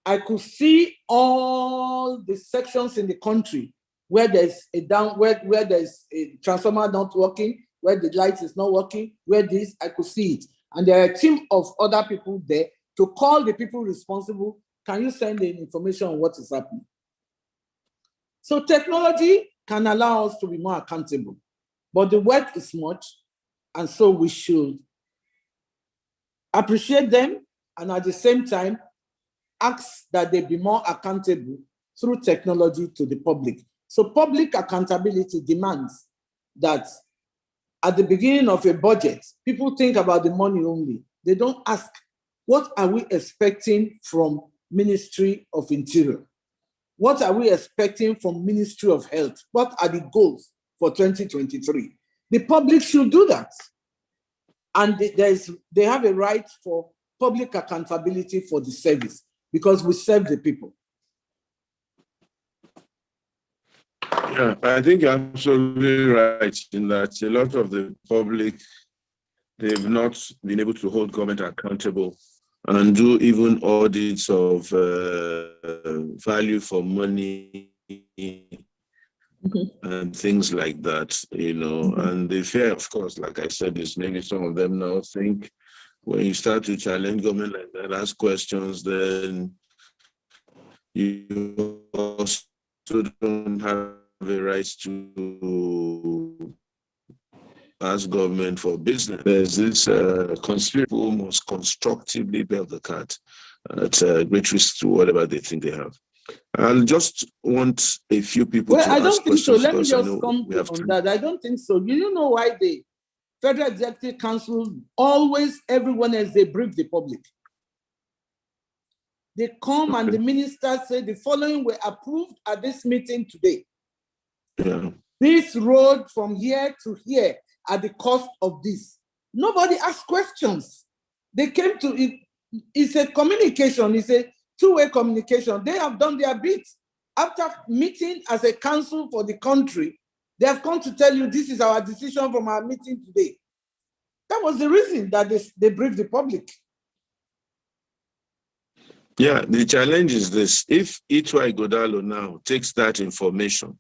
I could see all the sections in the country where there's a where there's a transformer not working, where the light is not working, where this, I could see it. And there are a team of other people there to call the people responsible. Can you send the information on what is happening? So technology can allow us to be more accountable, but the work is much, and so we should appreciate them and at the same time ask that they be more accountable through technology to the public. So public accountability demands that at the beginning of a budget, people think about the money only. They don't ask, what are we expecting from Ministry of Interior? What are we expecting from Ministry of Health? What are the goals for 2023? The public should do that. And they have a right for public accountability for the service because we serve the people. Yeah, I think you're absolutely right in that a lot of the public, they've not been able to hold government accountable and do even audits of value for money and things like that, you know. And the fear, of course, like I said, is maybe some of them now think when you start to challenge government like that, ask questions, then you also don't have a right to ask government for business. There's this conspiracy who must constructively build the cat at great risk to whatever they think they have. I'll just want a few people to I don't ask think so. questions. Let me just come on that. I don't think so. Do you know why the Federal Executive Council always, everyone else, they brief the public? They come and the ministers say the following were approved at this meeting today. Yeah. This road from here to here at the cost of this. Nobody asked questions. They came to it. It's a communication. It's a two-way communication. They have done their bit. After meeting as a council for the country, they have come to tell you this is our decision from our meeting today. That was the reason that they briefed the public. Yeah, the challenge is this. If Itwa Godalo now takes that information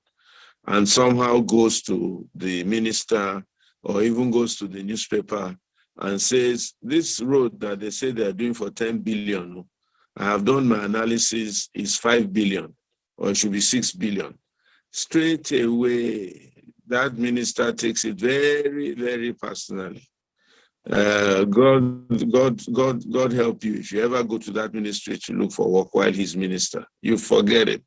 and somehow goes to the minister or even goes to the newspaper and says, this road that they say they're doing for 10 billion, I have done my analysis, is 5 billion, or it should be 6 billion. Straight away, that minister takes it very, very personally. God help you if you ever go to that ministry to look for work while he's minister. You forget it.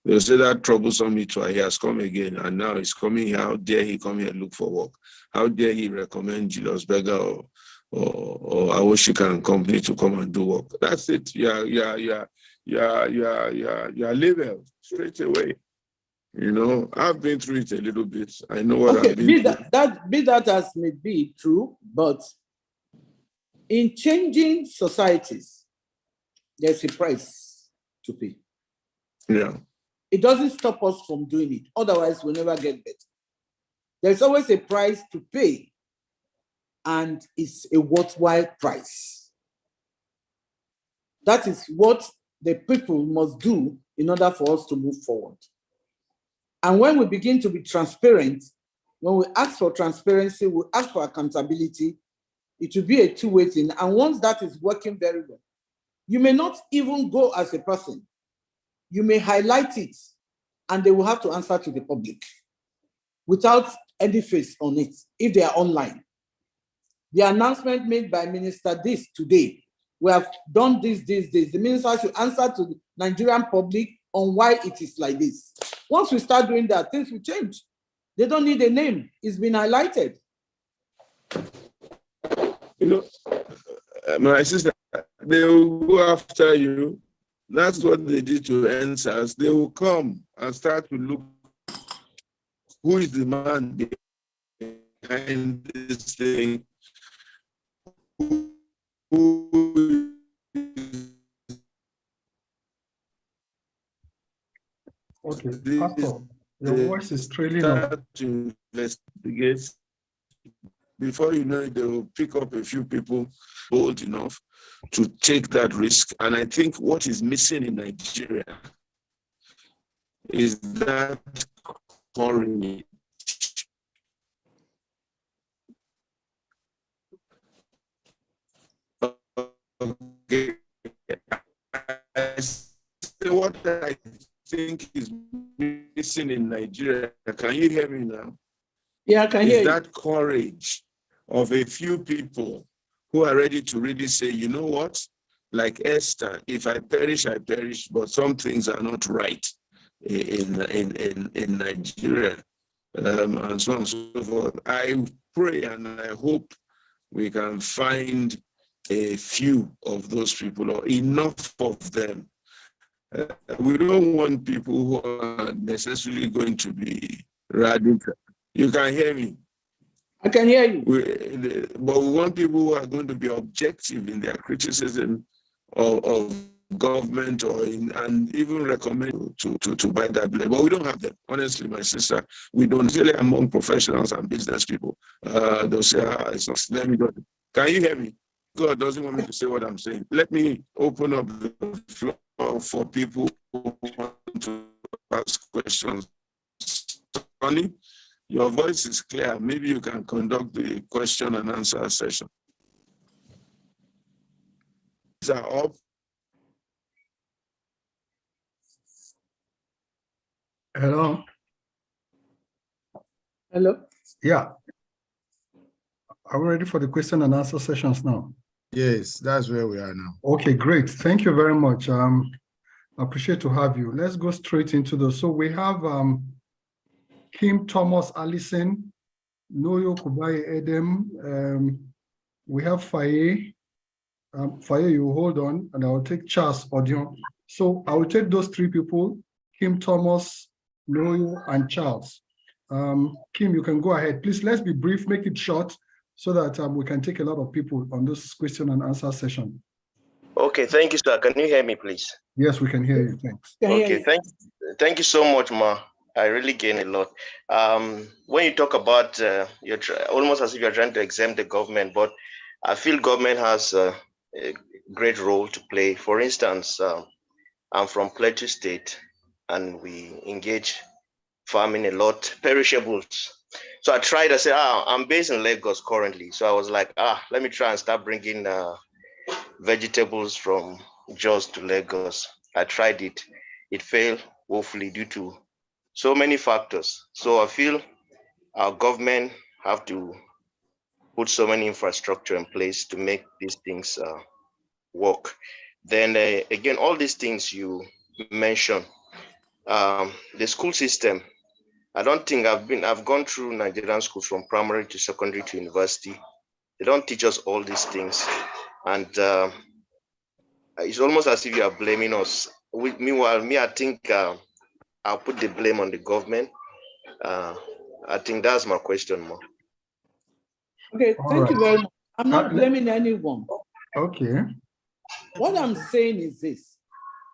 They'll say that troublesome Mitwa, he has come again, and now he's coming here. How dare he come here and look for work? How dare he recommend Julius Berger or Awoshika and company to come and do work? That's it. You're labeled straight away. You know, I've been through it a little bit. I know what I've been through. Be that as may be true, but in changing societies, there's a price to pay. Yeah. It doesn't stop us from doing it. Otherwise, we'll never get better. There's always a price to pay, and it's a worthwhile price. That is what the people must do in order for us to move forward. And when we begin to be transparent, when we ask for transparency, we ask for accountability, it will be a two-way thing. And once that is working very well, you may not even go as a person. You may highlight it, and they will have to answer to the public without any face on it if they are online. The announcement made by Minister this today, we have done this. The minister should answer to the Nigerian public on why it is like this. Once we start doing that, things will change. They don't need a name. It's been highlighted. You know, my sister, they will go after you. That's what they did to NSAS. They will come and start to look who is the man behind this thing. Okay, Pastor, your voice is trailing off. To investigate. Before you know it, they will pick up a few people bold enough to take that risk. And I think what is missing in Nigeria is that courage. Okay. What I think is missing in Nigeria, can you hear me now? Yeah, I can hear you. That courage of a few people who are ready to really say, you know what, like Esther, if I perish, I perish, but some things are not right in Nigeria, and so on and so forth. I pray and I hope we can find a few of those people or enough of them. We don't want people who are necessarily going to be radical. You can hear me? I can hear you. But we want people who are going to be objective in their criticism of government and even recommend to buy that blame. But we don't have them. Honestly, my sister, we don't. Really among professionals and business people, they'll say, it's not, let me go. Can you hear me? God doesn't want me to say what I'm saying. Let me open up the floor for people who want to ask questions. Tony, your voice is clear. Maybe you can conduct the question and answer session. These are up. Hello. Hello. Yeah. Are we ready for the question and answer sessions now? Yes, that's where we are now. Okay, great. Thank you very much. I appreciate to have you. Let's go straight into those. So we have Kim Thomas Allison, Noyo Kubai Edem. We have Faye. Faye, you hold on, and I will take Charles Odion. So I will take those three people, Kim Thomas, Noyo, and Charles. Kim, you can go ahead. Please, let's be brief, make it short, so that we can take a lot of people on this question and answer session. Okay, thank you, sir. Can you hear me, please? Yes, we can hear you. Thanks. Okay, thank you so much, Ma. I really gain a lot. When you talk about, you're almost as if you're trying to exempt the government, but I feel government has a great role to play. For instance, I'm from Plateau State, and we engage farming a lot, perishables. So I tried, I said, I'm based in Lagos currently. So I was like, let me try and start bringing vegetables from Jos to Lagos. I tried it. It failed woefully due to so many factors. So I feel our government have to put so many infrastructure in place to make these things work. Then again, all these things you mentioned, the school system. I don't think I've gone through Nigerian schools from primary to secondary to university. They don't teach us all these things. And it's almost as if you are blaming us. Meanwhile, I think I'll put the blame on the government. I think that's my question, Ma. Okay, thank you very much. I'm not let- blaming anyone. Okay. What I'm saying is this.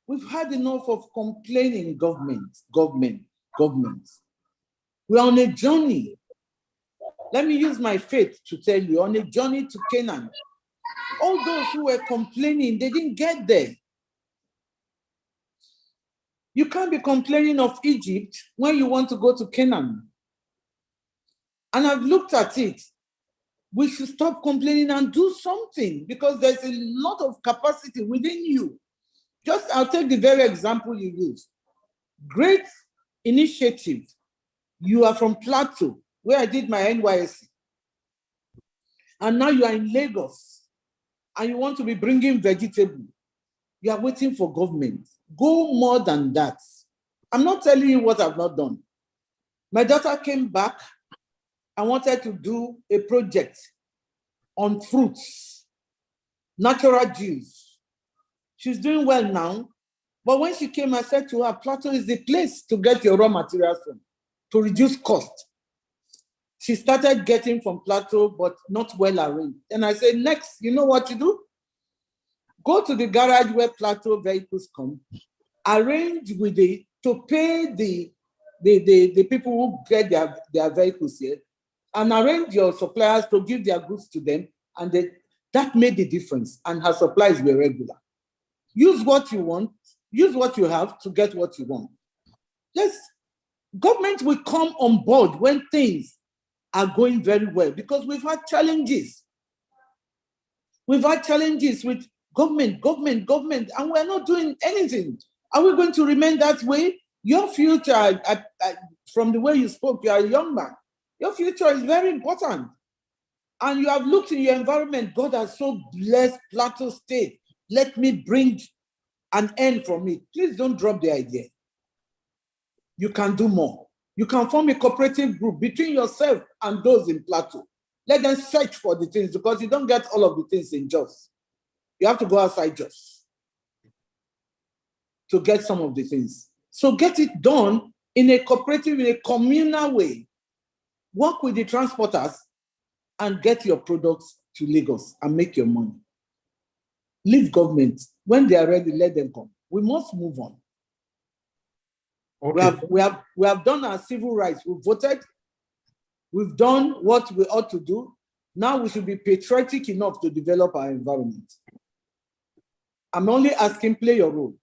We've had enough of complaining government. We're on a journey. Let me use my faith to tell you, on a journey to Canaan. All those who were complaining, they didn't get there. You can't be complaining of Egypt when you want to go to Canaan. And I've looked at it. We should stop complaining and do something because there's a lot of capacity within you. Just, I'll take the very example you use. Great initiative. You are from Plateau, where I did my NYSC. And now you are in Lagos and you want to be bringing vegetable. You are waiting for government. Go more than that. I'm not telling you what I've not done. My daughter came back and wanted to do a project on fruits, natural juice. She's doing well now. But when she came, I said to her, Plateau is the place to get your raw materials from, to reduce cost. She started getting from Plateau, but not well arranged. And I said, next, you know what to do? Go to the garage where Plateau vehicles come, arrange with to pay the people who get their vehicles here, and arrange your suppliers to give their goods to them. And that made the difference. And her supplies were regular. Use what you want, use what you have to get what you want. Yes, government will come on board when things are going very well because we've had challenges. We've had challenges with government, and we're not doing anything. Are we going to remain that way? Your future, from the way you spoke, you are a young man. Your future is very important. And you have looked in your environment. God has so blessed Plateau State. Let me bring an end from it. Please don't drop the idea. You can do more. You can form a cooperative group between yourself and those in Plateau. Let them search for the things because you don't get all of the things in Jos. You have to go outside Jos to get some of the things. So get it done in a cooperative, in a communal way. Work with the transporters and get your products to Lagos and make your money. Leave government. When they are ready, let them come. We must move on. Okay. We have done our civil rights. We've voted. We've done what we ought to do. Now we should be patriotic enough to develop our environment. I'm only asking, play your role.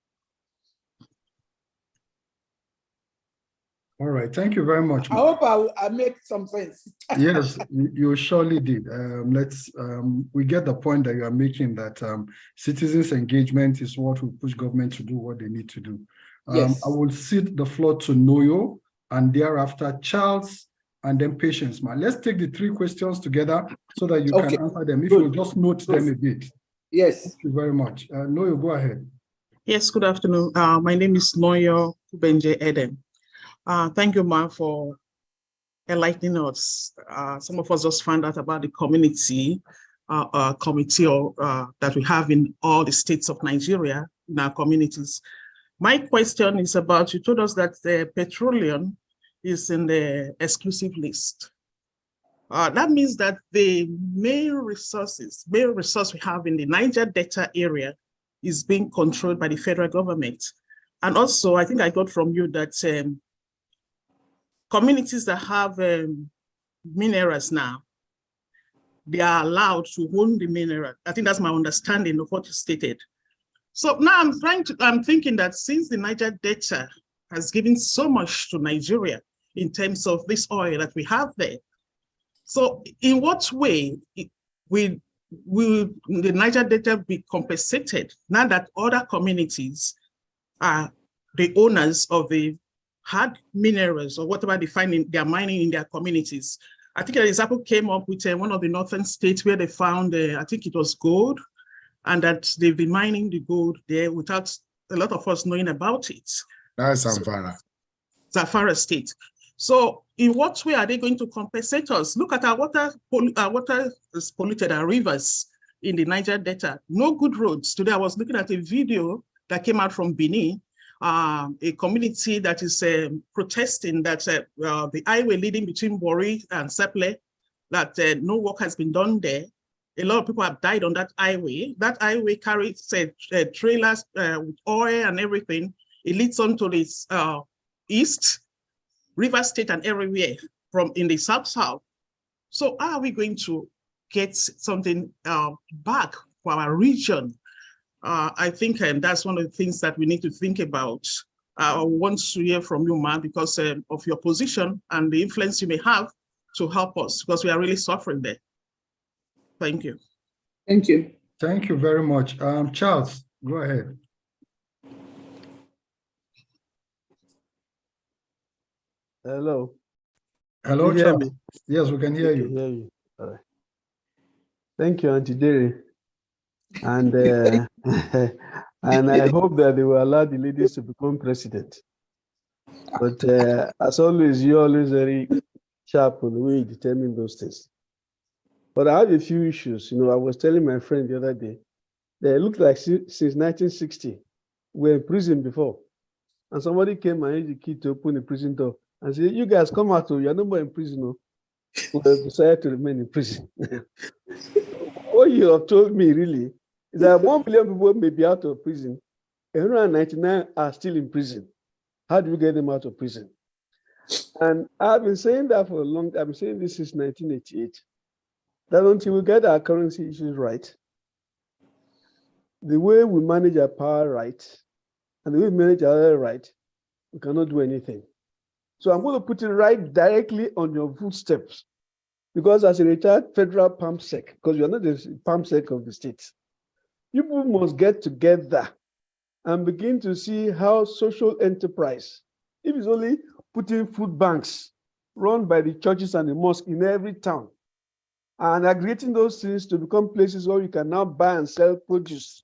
All right. Thank you very much. I hope I make some sense. Yes, you surely did. We get the point that you are making that citizens' engagement is what will push government to do what they need to do. Yes. I will cede the floor to Noyo and thereafter Charles and then Patience. Let's take the three questions together so that you can answer them. If you just note them a bit. Yes. Thank you very much. Noyo, go ahead. Yes, good afternoon. My name is Noyo Kubenje Eden. Thank you, Ma, for enlightening us. Some of us just found out about the community committee that we have in all the states of Nigeria, in our communities. My question is about, you told us that the petroleum is in the exclusive list. That means that the main resource we have in the Niger Delta area is being controlled by the federal government. And also, I think I got from you that communities that have minerals now, they are allowed to own the mineral. I think that's my understanding of what you stated. So now I'm thinking that since the Niger Delta has given so much to Nigeria in terms of this oil that we have there, so in what way will the Niger Delta be compensated now that other communities are the owners of the hard minerals or whatever they're mining in their communities? I think an example came up with one of the northern states where they found, I think it was gold, and that they've been mining the gold there without a lot of us knowing about it. That's Zamfara. Zamfara State. So in what way are they going to compensate us? Look at our water is polluted, our rivers in the Niger Delta. No good roads. Today I was looking at a video that came out from Benin, a community that is protesting that the highway leading between Warri and Seple, that no work has been done there. A lot of people have died on that highway. That highway carries trailers with oil and everything. It leads on to this east, River State and everywhere from in the south. So how are we going to get something back for our region? I think that's one of the things that we need to think about. I want to hear from you, Ma, because of your position and the influence you may have to help us, because we are really suffering there. Thank you. Thank you. Thank you very much. Charles, go ahead. Hello. Hello, Can you hear Charles. me? Yes, we can hear I you. can hear you. All right. Thank you, Auntie Jerry. And and I hope that they will allow the ladies to become president. But as always, you're always very sharp on the way you determine those things. But I have a few issues. You know, I was telling my friend the other day, that it looked like since 1960, we were in prison before. And somebody came and used the key to open the prison door and said, "You guys come out, you're no more in prison." No. We decided to remain in prison. What you have told me really is that 1 million people may be out of prison, 199 are still in prison. How do we get them out of prison? And I've been saying that for a long time. I've been saying this since 1988, that until we get our currency issues right, the way we manage our power right, and the way we manage our oil right, we cannot do anything. So I'm going to put it right directly on your footsteps. Because as a retired federal pump sec, because you're not the pump sec of the state, people must get together and begin to see how social enterprise, if it's only putting food banks run by the churches and the mosque in every town, and aggregating those things to become places where you can now buy and sell produce,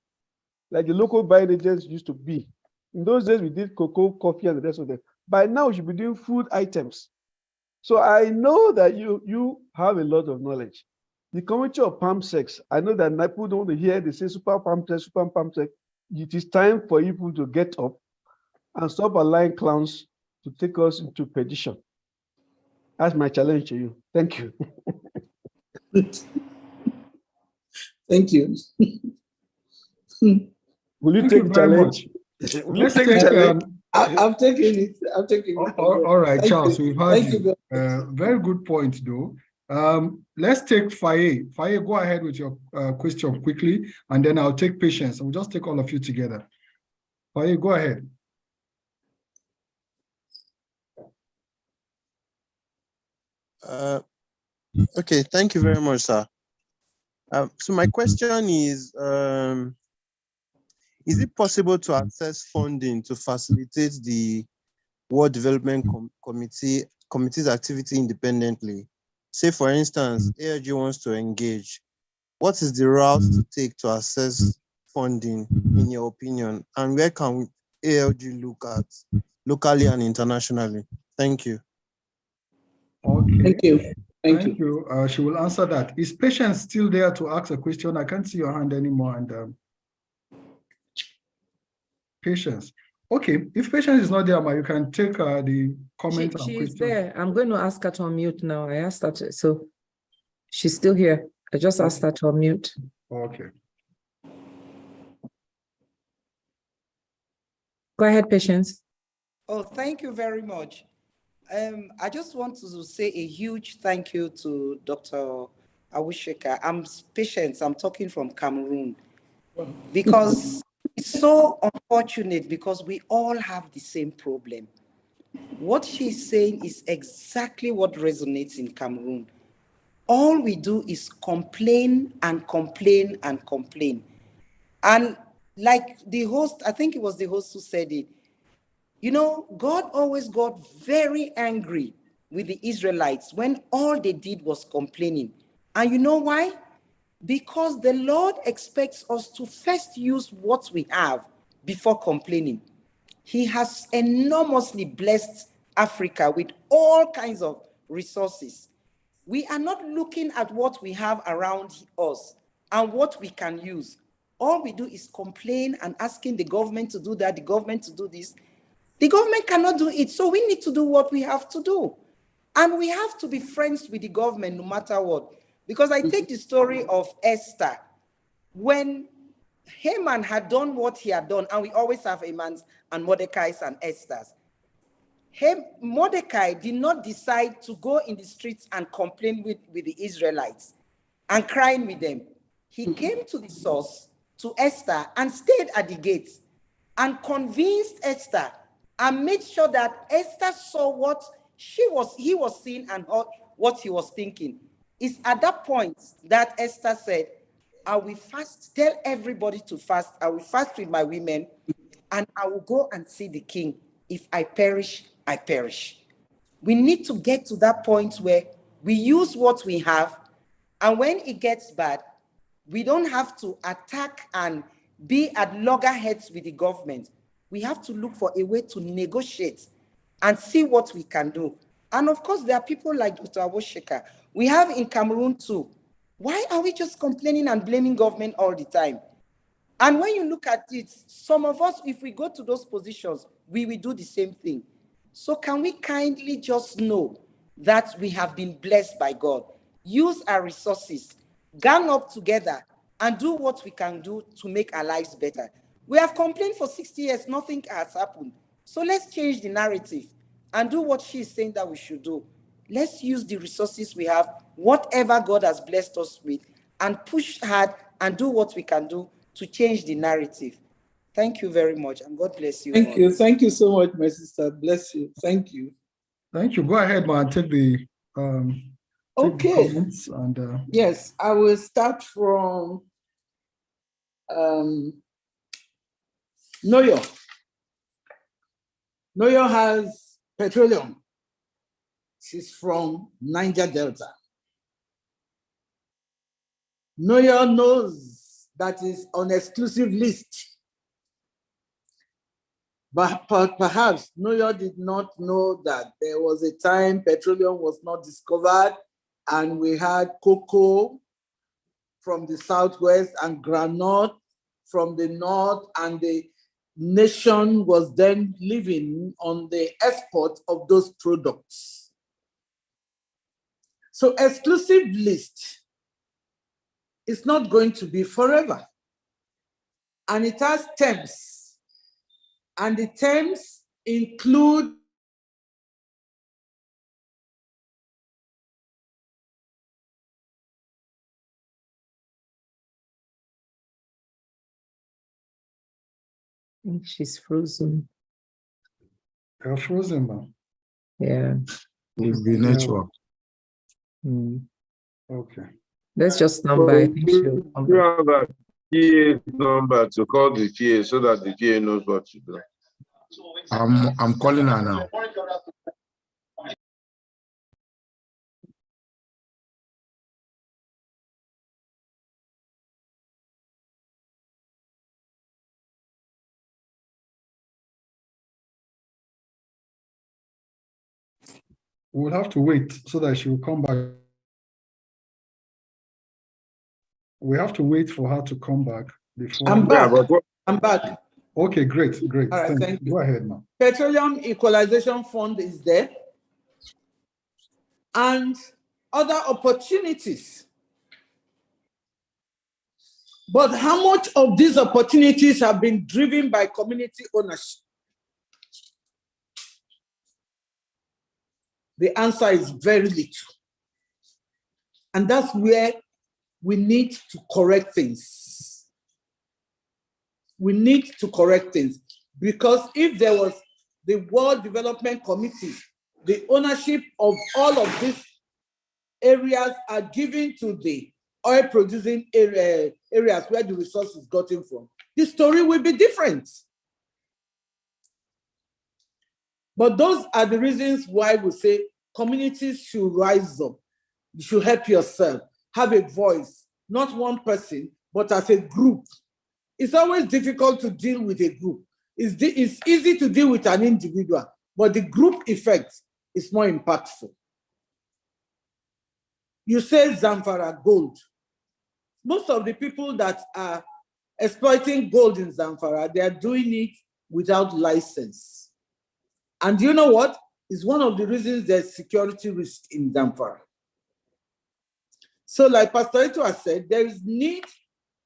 like the local buying agents used to be. In those days, we did cocoa, coffee, and the rest of them. By now, we should be doing food items. So I know that you have a lot of knowledge. The community of palm sex, I know that people don't want to hear they say super palm sex, super palm sex. It is time for people to get up and stop allowing clowns to take us into perdition. That's my challenge to you. Thank you. Thank you. Will you Thank take you the very challenge? much. Will you Let's take the take, challenge? I've taken it. I've taken it. all right, Thank Charles, you. we've heard Thank you. you. Very good point, though. Let's take Faye. Faye, go ahead with your question quickly, and then I'll take Patience. We'll just take all of you together. Faye, go ahead. Okay, thank you very much, sir. So my question is it possible to access funding to facilitate the World Development Committee's activity independently? Say, for instance, ALG wants to engage. What is the route to take to access funding, in your opinion? And where can ALG look at locally and internationally? Thank you. Okay. Thank you. Thank you. She will answer that. Is Patience still there to ask a question? I can't see your hand anymore. And Patience. Okay, if Patience is not there, Ma, you can take the comment and She's question. there. I'm going to ask her to unmute now. I asked her to, so she's still here. I just asked her to unmute. Okay. Go ahead, Patience. Oh, thank you very much. I just want to say a huge thank you to Dr. Awusheka. I'm Patience. I'm talking from Cameroon because it's so unfortunate because we all have the same problem. What she's saying is exactly what resonates in Cameroon. All we do is complain and complain and complain. And like the host, I think it was the host who said it, you know, God always got very angry with the Israelites when all they did was complaining. And you know why? Because the Lord expects us to first use what we have before complaining. He has enormously blessed Africa with all kinds of resources. We are not looking at what we have around us and what we can use. All we do is complain and asking the government to do that, the government to do this. The government cannot do it, so we need to do what we have to do. And we have to be friends with the government no matter what. Because I take the story of Esther. When Haman had done what he had done, and we always have Hamans and Mordecai's and Esther's, Mordecai did not decide to go in the streets and complain with the Israelites and crying with them. He came to the source, to Esther, and stayed at the gate and convinced Esther and made sure that Esther saw what he was seeing and what he was thinking. It's at that point that Esther said, I will fast, tell everybody to fast. I will fast with my women, and I will go and see the king. If I perish, I perish. We need to get to that point where we use what we have, and when it gets bad, we don't have to attack and be at loggerheads with the government. We have to look for a way to negotiate and see what we can do. And of course, there are people like Dr. Awosheka. We have in Cameroon too. Why are we just complaining and blaming government all the time? And when you look at it, some of us, if we go to those positions, we will do the same thing. So can we kindly just know that we have been blessed by God? Use our resources, gang up together, and do what we can do to make our lives better. We have complained for 60 years, nothing has happened. So let's change the narrative and do what she is saying that we should do. Let's use the resources we have, whatever God has blessed us with, and push hard and do what we can do to change the narrative. Thank you very much, and God bless you. Thank you. Thank you so much, my sister. Bless you. Thank you. Thank you. Go ahead, man. Take the comments and yes, I will start from Noyo. Noyo has petroleum. She's from Niger Delta. Noyo knows that is on exclusive list. But perhaps Noyo did not know that there was a time petroleum was not discovered and we had cocoa from the southwest and granite from the north, and the nation was then living on the export of those products. So exclusive list is not going to be forever. And it has terms. And the terms include she's frozen. you're frozen, man. Yeah. It's the network. Okay. Let's just stand by. I think she'll come You back. have a PA number to call the PA so that the PA knows what to do. I'm calling her now. We'll have to wait so that she will come back. We have to wait for her to come back before. I'm back. I'm back. Okay, great, great. All right, thank you. Go ahead, ma'am. Petroleum Equalization Fund is there, and other opportunities. But how much of these opportunities have been driven by community ownership? The answer is very little. And that's where we need to correct things. We need to correct things, because if there was the World Development Committee, the ownership of all of these areas are given to the oil producing areas where the resource is gotten from, the story will be different. But those are the reasons why we say communities should rise up. You should help yourself, have a voice, not one person, but as a group. It's always difficult to deal with a group. It's easy to deal with an individual, but the group effect is more impactful. You say Zamfara gold. Most of the people that are exploiting gold in Zamfara, they are doing it without license. And you know what? It's one of the reasons there's security risk in Zamfara. So like Pastor Ito has said, there is need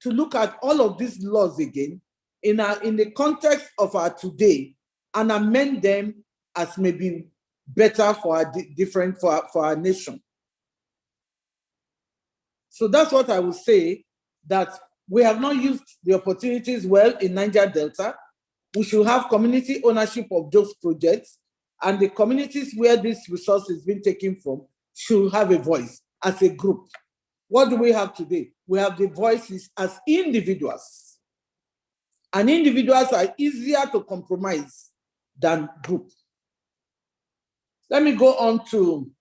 to look at all of these laws again in the context of our today and amend them as maybe better for our for our nation. So that's what I would say, that we have not used the opportunities well in Niger Delta. We should have community ownership of those projects, and the communities where this resource is being taken from should have a voice as a group. What do we have today? We have the voices as individuals, and individuals are easier to compromise than group. Let me go on to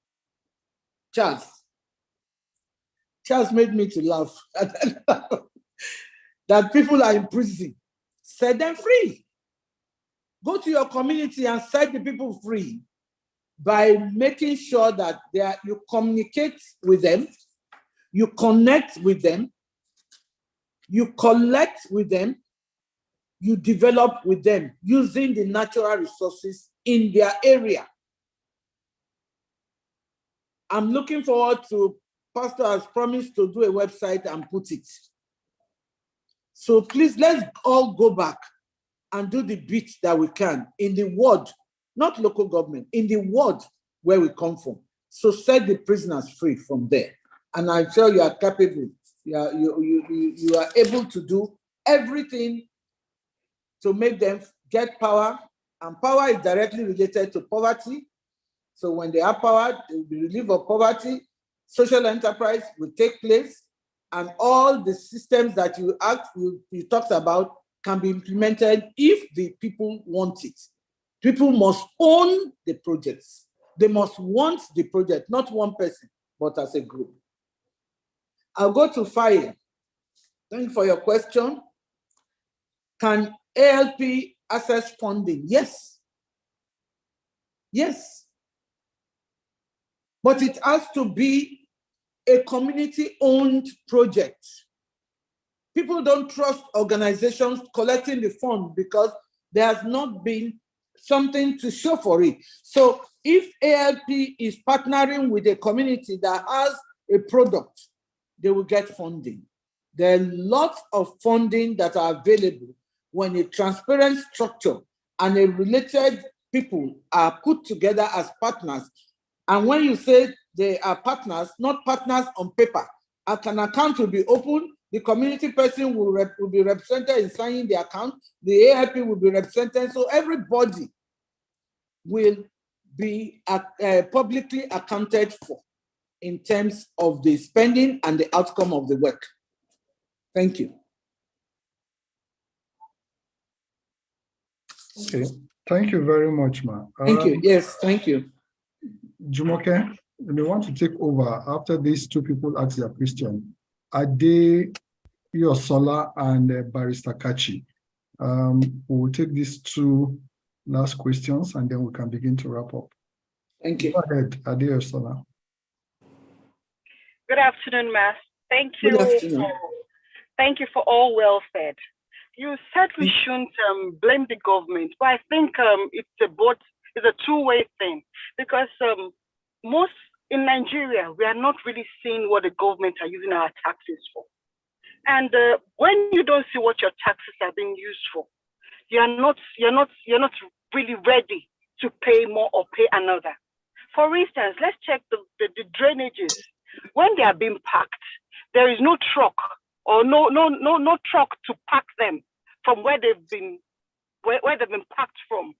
Charles. Charles made me to laugh that people are in prison. Set them free. Go to your community and set the people free by making sure that you communicate with them, you connect with them, you collect with them, you develop with them using the natural resources in their area. I'm looking forward to, Pastor has promised to do a website and put it. So please, let's all go back and do the bit that we can in the ward, not local government, in the ward where we come from. So set the prisoners free from there. And I'm sure you are capable. You are able to do everything to make them get power. And power is directly related to poverty. So when they have power, they will be relieved of poverty. Social enterprise will take place, and all the systems that you talked about can be implemented if the people want it. People must own the projects. They must want the project, not one person, but as a group. I'll go to fire. Thank you for your question. Can ALP access funding? Yes. Yes. But it has to be a community-owned project. People don't trust organizations collecting the fund because there has not been something to show for it. So if ALP is partnering with a community that has a product, they will get funding. There are lots of funding that are available when a transparent structure and a related people are put together as partners. And when you say they are partners, not partners on paper, an account will be open, the community person will be represented in signing the account, the AIP will be represented, so everybody will be publicly accounted for in terms of the spending and the outcome of the work. Thank you. Okay, thank you very much, Ma. Thank you. Yes, thank you. Jumoke, we want to take over after these two people ask their question. Ade Yosola and Barrister Kachi. We will take these two last questions and then we can begin to wrap up. Thank you. Go ahead, Ade Yosola. Good afternoon, Matt. Thank you. Good afternoon. Thank you for all well said. You said we shouldn't blame the government, but I think it's a two-way thing, because most in Nigeria, we are not really seeing what the government are using our taxes for. And when you don't see what your taxes are being used for, you're not really ready to pay more or pay another. For instance, let's check the drainages. When they are being packed, there is no truck or no truck to pack them from where they've been packed from.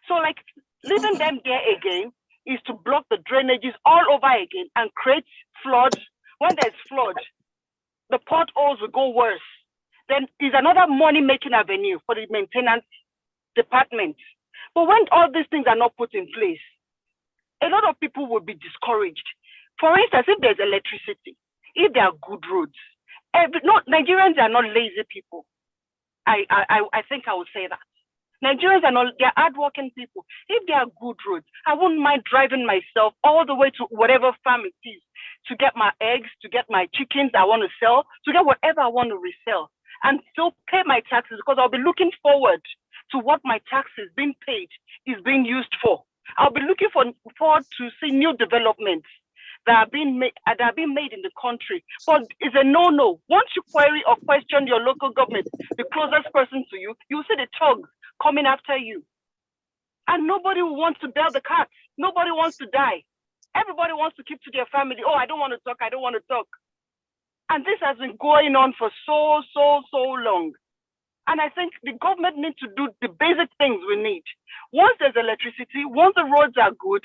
So like leaving them there again is to block the drainages all over again and create flood. When there's flood, the potholes will go worse. Then is another money-making avenue for the maintenance department. But when all these things are not put in place, a lot of people will be discouraged. For instance, if there's electricity, if there are good roads, Nigerians are not lazy people. I think I would say that. Nigerians are not, they're hardworking people. If there are good roads, I wouldn't mind driving myself all the way to whatever farm it is to get my eggs, to get my chickens I want to sell, to get whatever I want to resell, and still pay my taxes, because I'll be looking forward to what my taxes being paid is being used for. I'll be looking forward to see new developments that are being made in the country. But it's a no-no. Once you query or question your local government, the closest person to you, you'll see the thugs coming after you. And nobody wants to bail the cats. Nobody wants to die. Everybody wants to keep to their family. Oh, I don't want to talk. I don't want to talk. And this has been going on for so long. And I think the government needs to do the basic things we need. Once there's electricity, once the roads are good,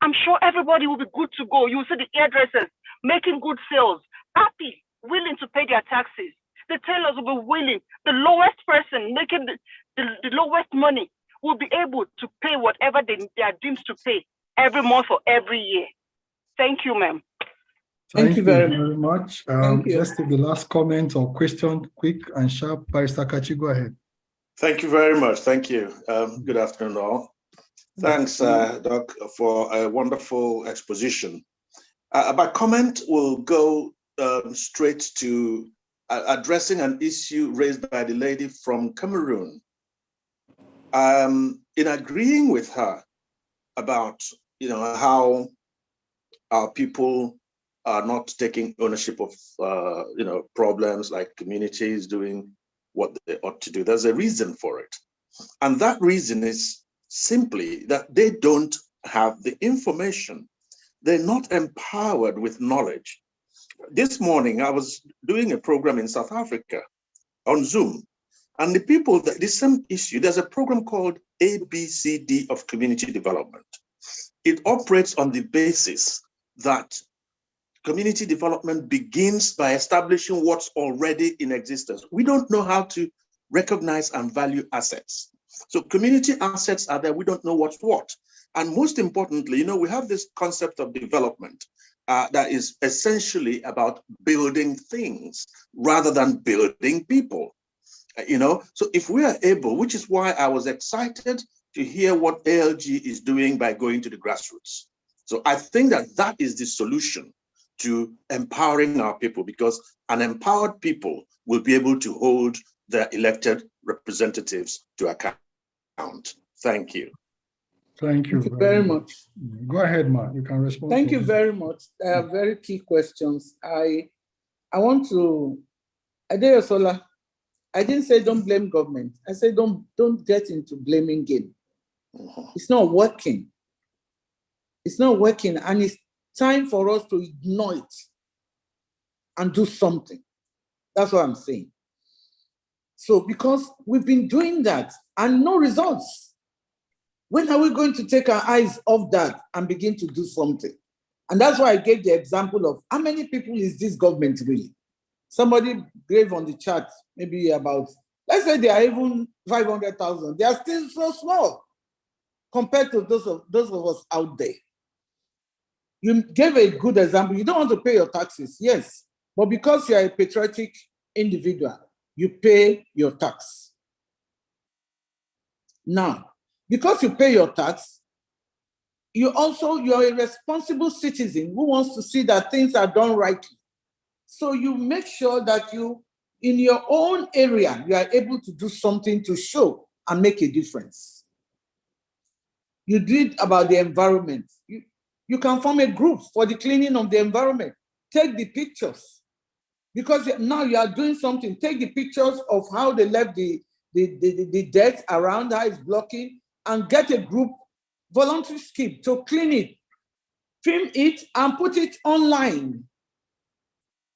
I'm sure everybody will be good to go. You'll see the hairdressers making good sales, happy, willing to pay their taxes. The tailors will be willing. The lowest person making the lowest money will be able to pay whatever they are deemed to pay every month or every year. Thank you, ma'am. Thank you very much. Thank you. Let's take the last comment or question, quick and sharp. Barrister Kachi, go ahead. Thank you very much. Thank you. Good afternoon, all. Thanks, Doc, for a wonderful exposition. My comment will go straight to addressing an issue raised by the lady from Cameroon. In agreeing with her about, how our people are not taking ownership of, problems like communities doing what they ought to do. There's a reason for it. And that reason is simply that they don't have the information. They're not empowered with knowledge. This morning, I was doing a program in South Africa on Zoom, and the people, the same issue, there's a program called ABCD of Community Development. It operates on the basis that community development begins by establishing what's already in existence. We don't know how to recognize and value assets. So community assets are there, we don't know what's what. And most importantly, we have this concept of development that is essentially about building things rather than building people. So if we are able, which is why I was excited to hear what ALG is doing by going to the grassroots. So I think that is the solution to empowering our people, because an empowered people will be able to hold their elected representatives to account. Thank you. Thank you very much. Go ahead, Ma. You can respond. Thank you very much. They are very key questions. I want to, Adeyosola, I didn't say don't blame government. I said don't get into blaming game. It's not working. It's not working, and it's time for us to ignore it and do something. That's what I'm saying. So because we've been doing that and no results, when are we going to take our eyes off that and begin to do something? And that's why I gave the example of how many people is this government really? Somebody gave on the chat, maybe about, let's say they are even 500,000. They are still so small compared to those of us out there. You gave a good example. You don't want to pay your taxes, yes, but because you are a patriotic individual, you pay your tax. Now, because you pay your tax, you're a responsible citizen who wants to see that things are done rightly. So you make sure that you, in your own area, you are able to do something to show and make a difference. You did about the environment. You can form a group for the cleaning of the environment. Take the pictures. Because now you are doing something. Take the pictures of how they left the dirt around, how it's blocking, and get a group, voluntary scheme to clean it, film it, and put it online.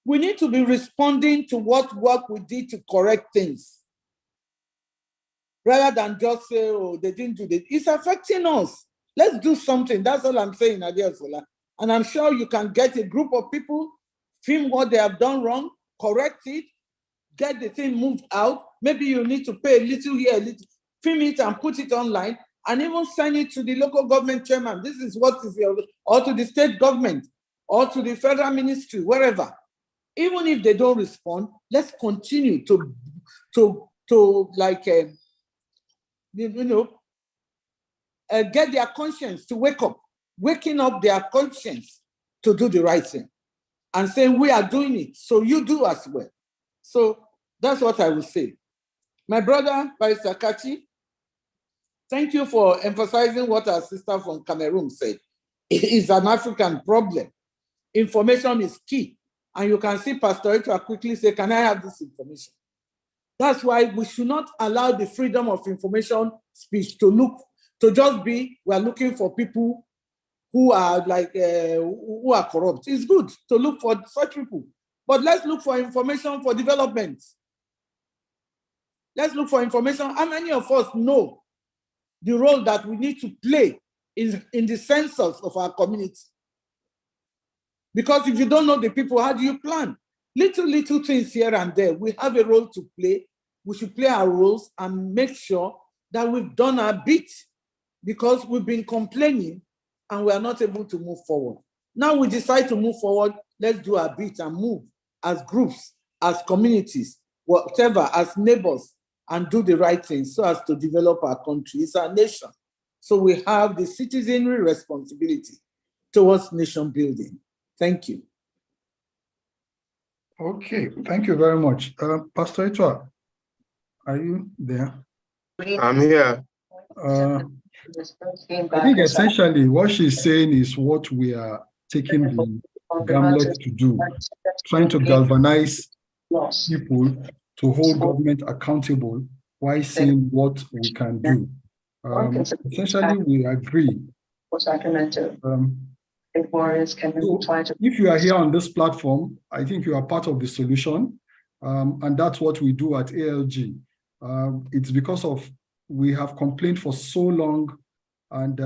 We need to be responding to what work we did to correct things, rather than just say, oh, they didn't do this. It's affecting us. Let's do something. That's all I'm saying, Adeyosola. And I'm sure you can get a group of people, film what they have done wrong, correct it, get the thing moved out. Maybe you need to pay a little here, a little, film it and put it online, and even send it to the local government chairman. This is what is your, or to the state government, or to the federal ministry, wherever. Even if they don't respond, let's continue to get their conscience to wake up, waking up their conscience to do the right thing and saying, we are doing it, so you do as well. So that's what I will say. My brother, Barrister Kachi, thank you for emphasizing what our sister from Cameroon said. It is an African problem. Information is key. And you can see Pastor Etua quickly say, can I have this information? That's why we should not allow the freedom of information speech to just be, we're looking for people who are who are corrupt. It's good to look for such people, but let's look for information for development. Let's look for information. How many of us know the role that we need to play in the census of our community? Because if you don't know the people, how do you plan? Little things here and there. We have a role to play. We should play our roles and make sure that we've done our bit, because we've been complaining and we are not able to move forward. Now we decide to move forward. Let's do our bit and move as groups, as communities, whatever, as neighbors, and do the right thing so as to develop our country. It's our nation. So we have the citizenry responsibility towards nation building. Thank you. Okay, thank you very much. Pastor Etua, are you there? I'm here. I think essentially what she's saying is what we are taking the gauntlet to do, trying to galvanize people to hold government accountable while seeing what we can do. Essentially, we agree. If you are here on this platform, I think you are part of the solution, and that's what we do at ALG. It's because of we have complained for so long, and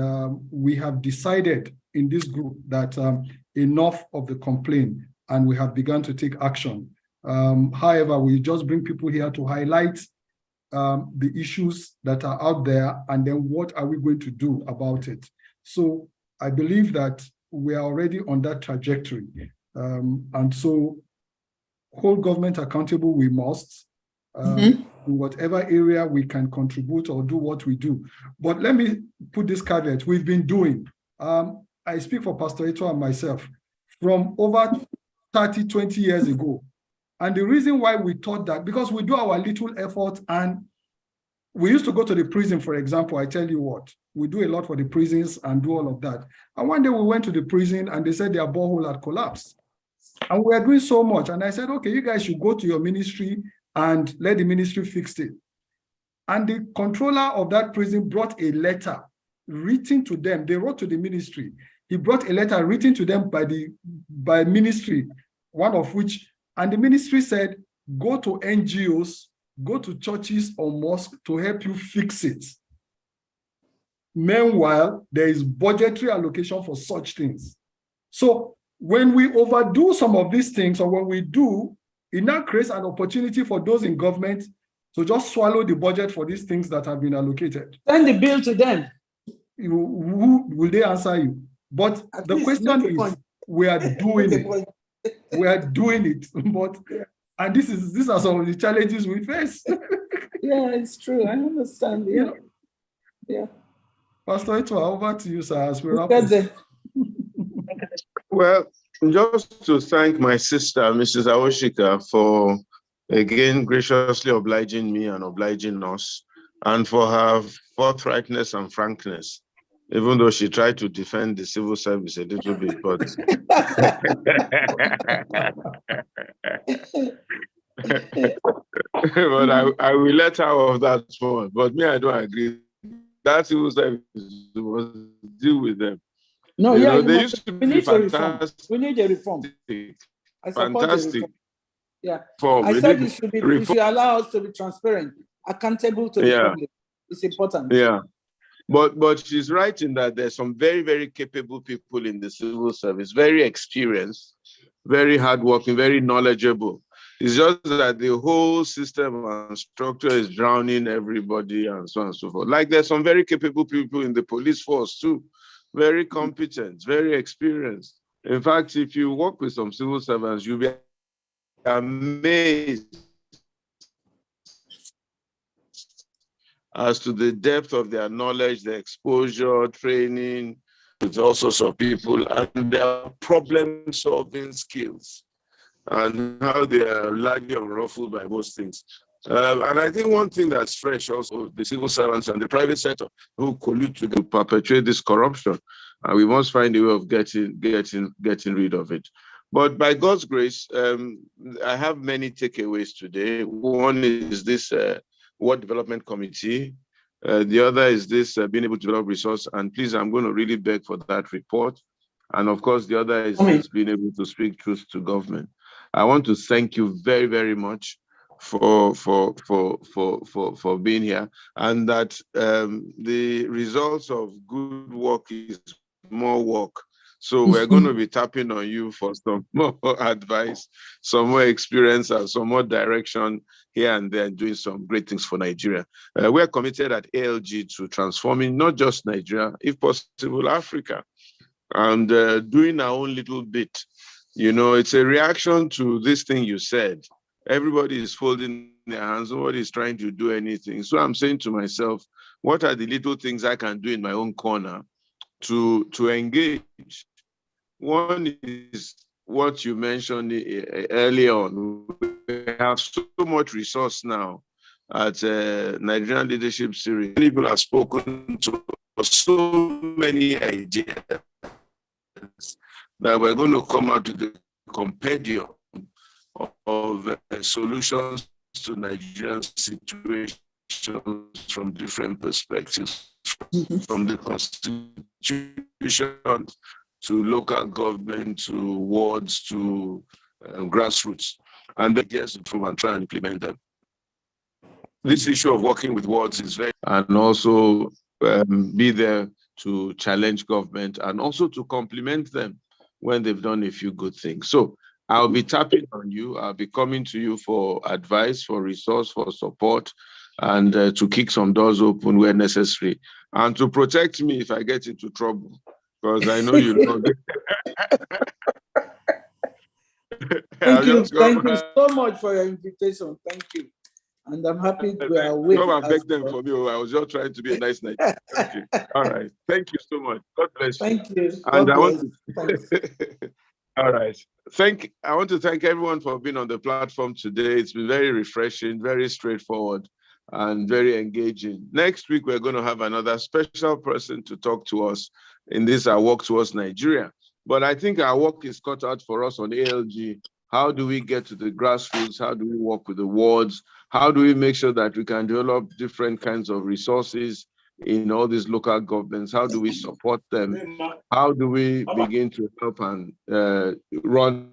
we have decided in this group that enough of the complaint, and we have begun to take action. However, we just bring people here to highlight the issues that are out there, and then what are we going to do about it? So I believe that we are already on that trajectory. And so hold government accountable we must, in whatever area we can contribute or do what we do. But let me put this caveat, we've been doing. I speak for Pastor Etua and myself from over 30, 20 years ago. And the reason why we thought that, because we do our little effort, and we used to go to the prison, for example. I tell you what, we do a lot for the prisons and do all of that. And one day we went to the prison and they said their borehole had collapsed. And we are doing so much. And I said, okay, you guys should go to your ministry and let the ministry fix it. And the controller of that prison brought a letter written to them. They wrote to the ministry. He brought a letter written to them by ministry, one of which, and the ministry said, go to NGOs, go to churches or mosques to help you fix it. Meanwhile, there is budgetary allocation for such things. So when we overdo some of these things, or when we do, it now creates an opportunity for those in government to just swallow the budget for these things that have been allocated. Send the bill to them. Who will they answer you? But the question is, we are doing it. We are doing it. But and these are some of the challenges we face. Yeah, it's true. I understand. Yeah. Yeah. Pastor Etua, over to you, sir, as we wrap up. Well, just to thank my sister, Mrs. Awoshika, for again graciously obliging me and obliging us, and for her forthrightness and frankness, even though she tried to defend the civil service a little bit, but but I will let her off that one. But me, I don't agree. That civil service must deal with them. No, you yeah, know, they used to be fantastic. We need a reform. I support fantastic. the reform. Yeah, Form. I said you should allow us to be transparent, accountable to the public. It's important. Yeah. But she's right in that there's some very, very capable people in the civil service, very experienced, very hardworking, very knowledgeable. It's just that the whole system and structure is drowning everybody and so on and so forth. Like there's some very capable people in the police force too, very competent, very experienced. In fact, if you work with some civil servants, you'll be amazed as to the depth of their knowledge, their exposure, training, with all sorts of people, and their problem-solving skills, and how they are largely unruffled by most things. And I think one thing that's fresh also, the civil servants and the private sector who collude to perpetuate this corruption, and we must find a way of getting rid of it. But by God's grace, I have many takeaways today. One is this World Development Committee. The other is this being able to develop resource. And please, I'm going to really beg for that report. And of course, the other is this being able to speak truth to government. I want to thank you very, very much for being here, and that the results of good work is more work. So we're going to be tapping on you for some more advice, some more experience, and some more direction here and there, doing some great things for Nigeria. We're committed at ALG to transforming not just Nigeria, if possible, Africa, and doing our own little bit. You know, it's a reaction to this thing you said. Everybody is folding their hands. Nobody is trying to do anything. So I'm saying to myself, what are the little things I can do in my own corner to engage? One is what you mentioned early on. We have so much resource now at Nigerian Leadership Series. People have spoken to so many ideas that we're going to come out with the compendium of solutions to Nigerian situations from different perspectives, from the Constitution to local government, to wards, to grassroots, and then yes, to and try and implement them. This issue of working with wards is very, and also be there to challenge government and also to compliment them when they've done a few good things. So I'll be tapping on you. I'll be coming to you for advice, for resource, for support, and to kick some doors open where necessary, and to protect me if I get into trouble, because I know you know. Thank you so much for your invitation. Thank you. And I'm happy we are awake. Come and beg them for me. I was just trying to be a nice night. Thank you. All right. Thank you so much. God bless you. Thank you. And God I want bless. to all right. I want to thank everyone for being on the platform today. It's been very refreshing, very straightforward, and very engaging. Next week, we're going to have another special person to talk to us in this Our Walk Towards Nigeria. But I think our work is cut out for us on ALG. How do we get to the grassroots? How do we work with the wards? How do we make sure that we can develop different kinds of resources in all these local governments? How do we support them? How do we begin to help and run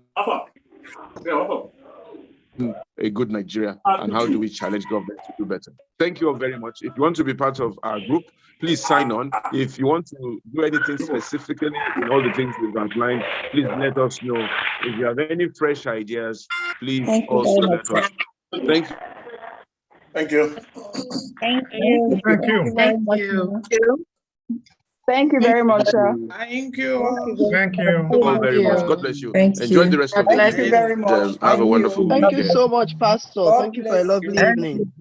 a good Nigeria? And how do we challenge government to do better? Thank you all very much. If you want to be part of our group, please sign on. If you want to do anything specifically in all the things we've outlined, please let us know. If you have any fresh ideas, please also let us know. Thank you. Thank you. Thank you. Thank you. Thank you. Thank you very much, sir. Thank you. Thank you. Thank you very much. God bless you. Thank Enjoy you. the rest of the Thank you evening. very much. Have a wonderful Thank weekend. you so much, Pastor. Thank you for a lovely evening.